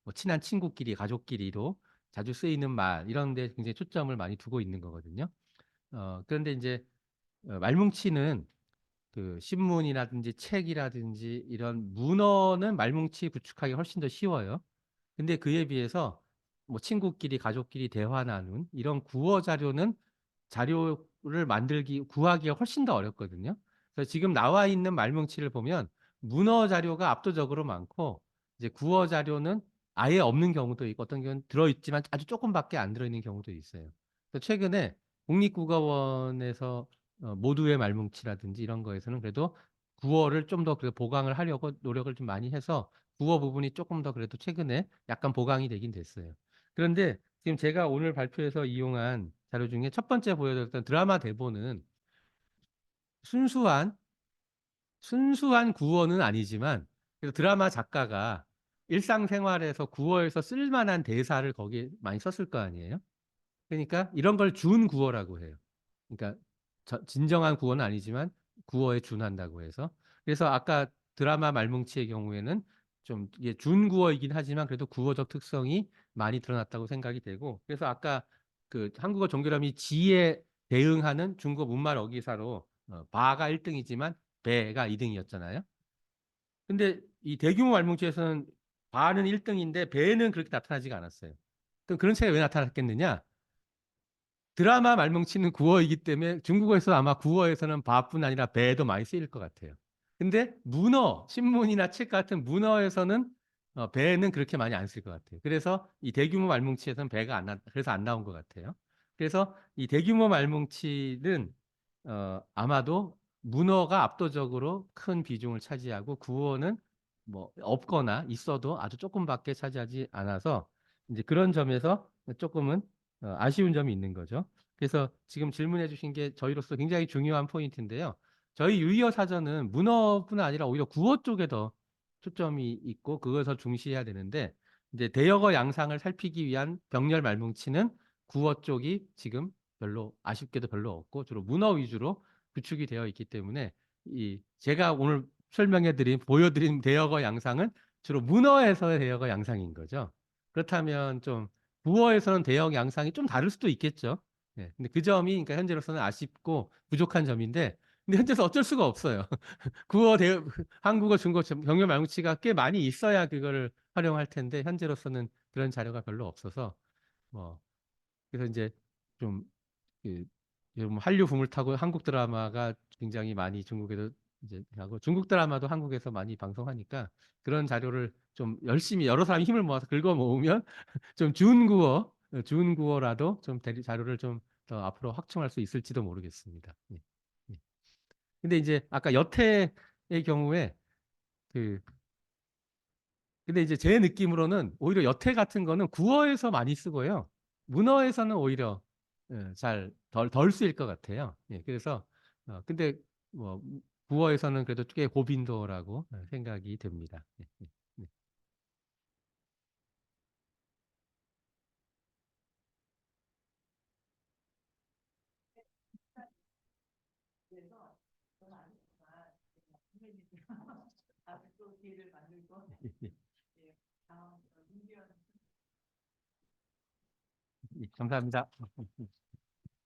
뭐 친한 친구끼리, 가족끼리도 자주 쓰이는 말 이런 데 굉장히 초점을 많이 두고 있는 거거든요. 그런데 이제 말뭉치는 그 신문이라든지 책이라든지 이런 문어는 말뭉치 구축하기 훨씬 더 쉬워요. 근데 그에 비해서 뭐 친구끼리, 가족끼리 대화 나눈 이런 구어 자료는 자료를 구하기가 훨씬 더 어렵거든요. 그래서 지금 나와 있는 말뭉치를 보면 문어 자료가 압도적으로 많고 이제 구어 자료는 아예 없는 경우도 있고 어떤 경우는 들어있지만 아주 조금밖에 안 들어있는 경우도 있어요. 그래서 최근에 국립국어원에서 모두의 말뭉치라든지 이런 거에서는 그래도 구어를 좀 더 보강을 하려고 노력을 좀 많이 해서 구어 부분이 조금 더 그래도 최근에 약간 보강이 되긴 됐어요. 그런데 지금 제가 오늘 발표해서 이용한 자료 중에 첫 번째 보여드렸던 드라마 대본은 순수한 구어는 아니지만 그래도 드라마 작가가 일상생활에서 구어에서 쓸만한 대사를 거기에 많이 썼을 거 아니에요. 그러니까 이런 걸 준 구어라고 해요. 그러니까 진정한 구어는 아니지만 구어에 준한다고 해서. 그래서 아까 드라마 말뭉치의 경우에는 좀 이게 준구어이긴 하지만 그래도 구어적 특성이 많이 드러났다고 생각이 되고, 그래서 아까 그 한국어 종교람이 지에 대응하는 중국어 문말 어기사로 바가 1등이지만 배가 2등이었잖아요. 근데 이 대규모 말뭉치에서는 바는 1등인데 배는 그렇게 나타나지가 않았어요. 그럼 그런 차이가 왜 나타났겠느냐? 드라마 말뭉치는 구어이기 때문에 중국어에서 아마 구어에서는 바뿐 아니라 배도 많이 쓰일 것 같아요. 근데 문어, 신문이나 책 같은 문어에서는 배는 그렇게 많이 안 쓸 것 같아요. 그래서 이 대규모 말뭉치에서는 배가 그래서 안 나온 것 같아요. 그래서 이 대규모 말뭉치는 아마도 문어가 압도적으로 큰 비중을 차지하고 구어는 뭐 없거나 있어도 아주 조금밖에 차지하지 않아서 이제 그런 점에서 조금은 아쉬운 점이 있는 거죠. 그래서 지금 질문해 주신 게 저희로서 굉장히 중요한 포인트인데요. 저희 유의어 사전은 문어뿐 아니라 오히려 구어 쪽에 더 초점이 있고 그것을 중시해야 되는데 이제 대역어 양상을 살피기 위한 병렬 말뭉치는 구어 쪽이 지금 별로 아쉽게도 별로 없고 주로 문어 위주로 구축이 되어 있기 때문에 이 제가 오늘 보여드린 대역어 양상은 주로 문어에서의 대역어 양상인 거죠. 그렇다면 좀 구어에서는 대역 양상이 좀 다를 수도 있겠죠. 네, 근데 그 점이 그러니까 현재로서는 아쉽고 부족한 점인데 근데 현재서 어쩔 수가 없어요. 한국어, 중국어 병렬 말뭉치가 꽤 많이 있어야 그거를 활용할 텐데 현재로서는 그런 자료가 별로 없어서 뭐 그래서 이제 좀 그, 요즘 한류 붐을 타고 한국 드라마가 굉장히 많이 중국에도 이제 하고 중국 드라마도 한국에서 많이 방송하니까 그런 자료를 좀 열심히 여러 사람이 힘을 모아서 긁어 모으면 좀 좋은 구어라도 좀 자료를 좀 더 앞으로 확충할 수 있을지도 모르겠습니다. 예. 예. 근데 이제 아까 여태의 경우에 그 근데 이제 제 느낌으로는 오히려 여태 같은 거는 구어에서 많이 쓰고요. 문어에서는 오히려 덜 쓰일 것 같아요. 예, 그래서 근데 뭐 구어에서는 그래도 꽤 고빈도라고 생각이 됩니다. 예, 예, 예. 예, 예, 감사합니다.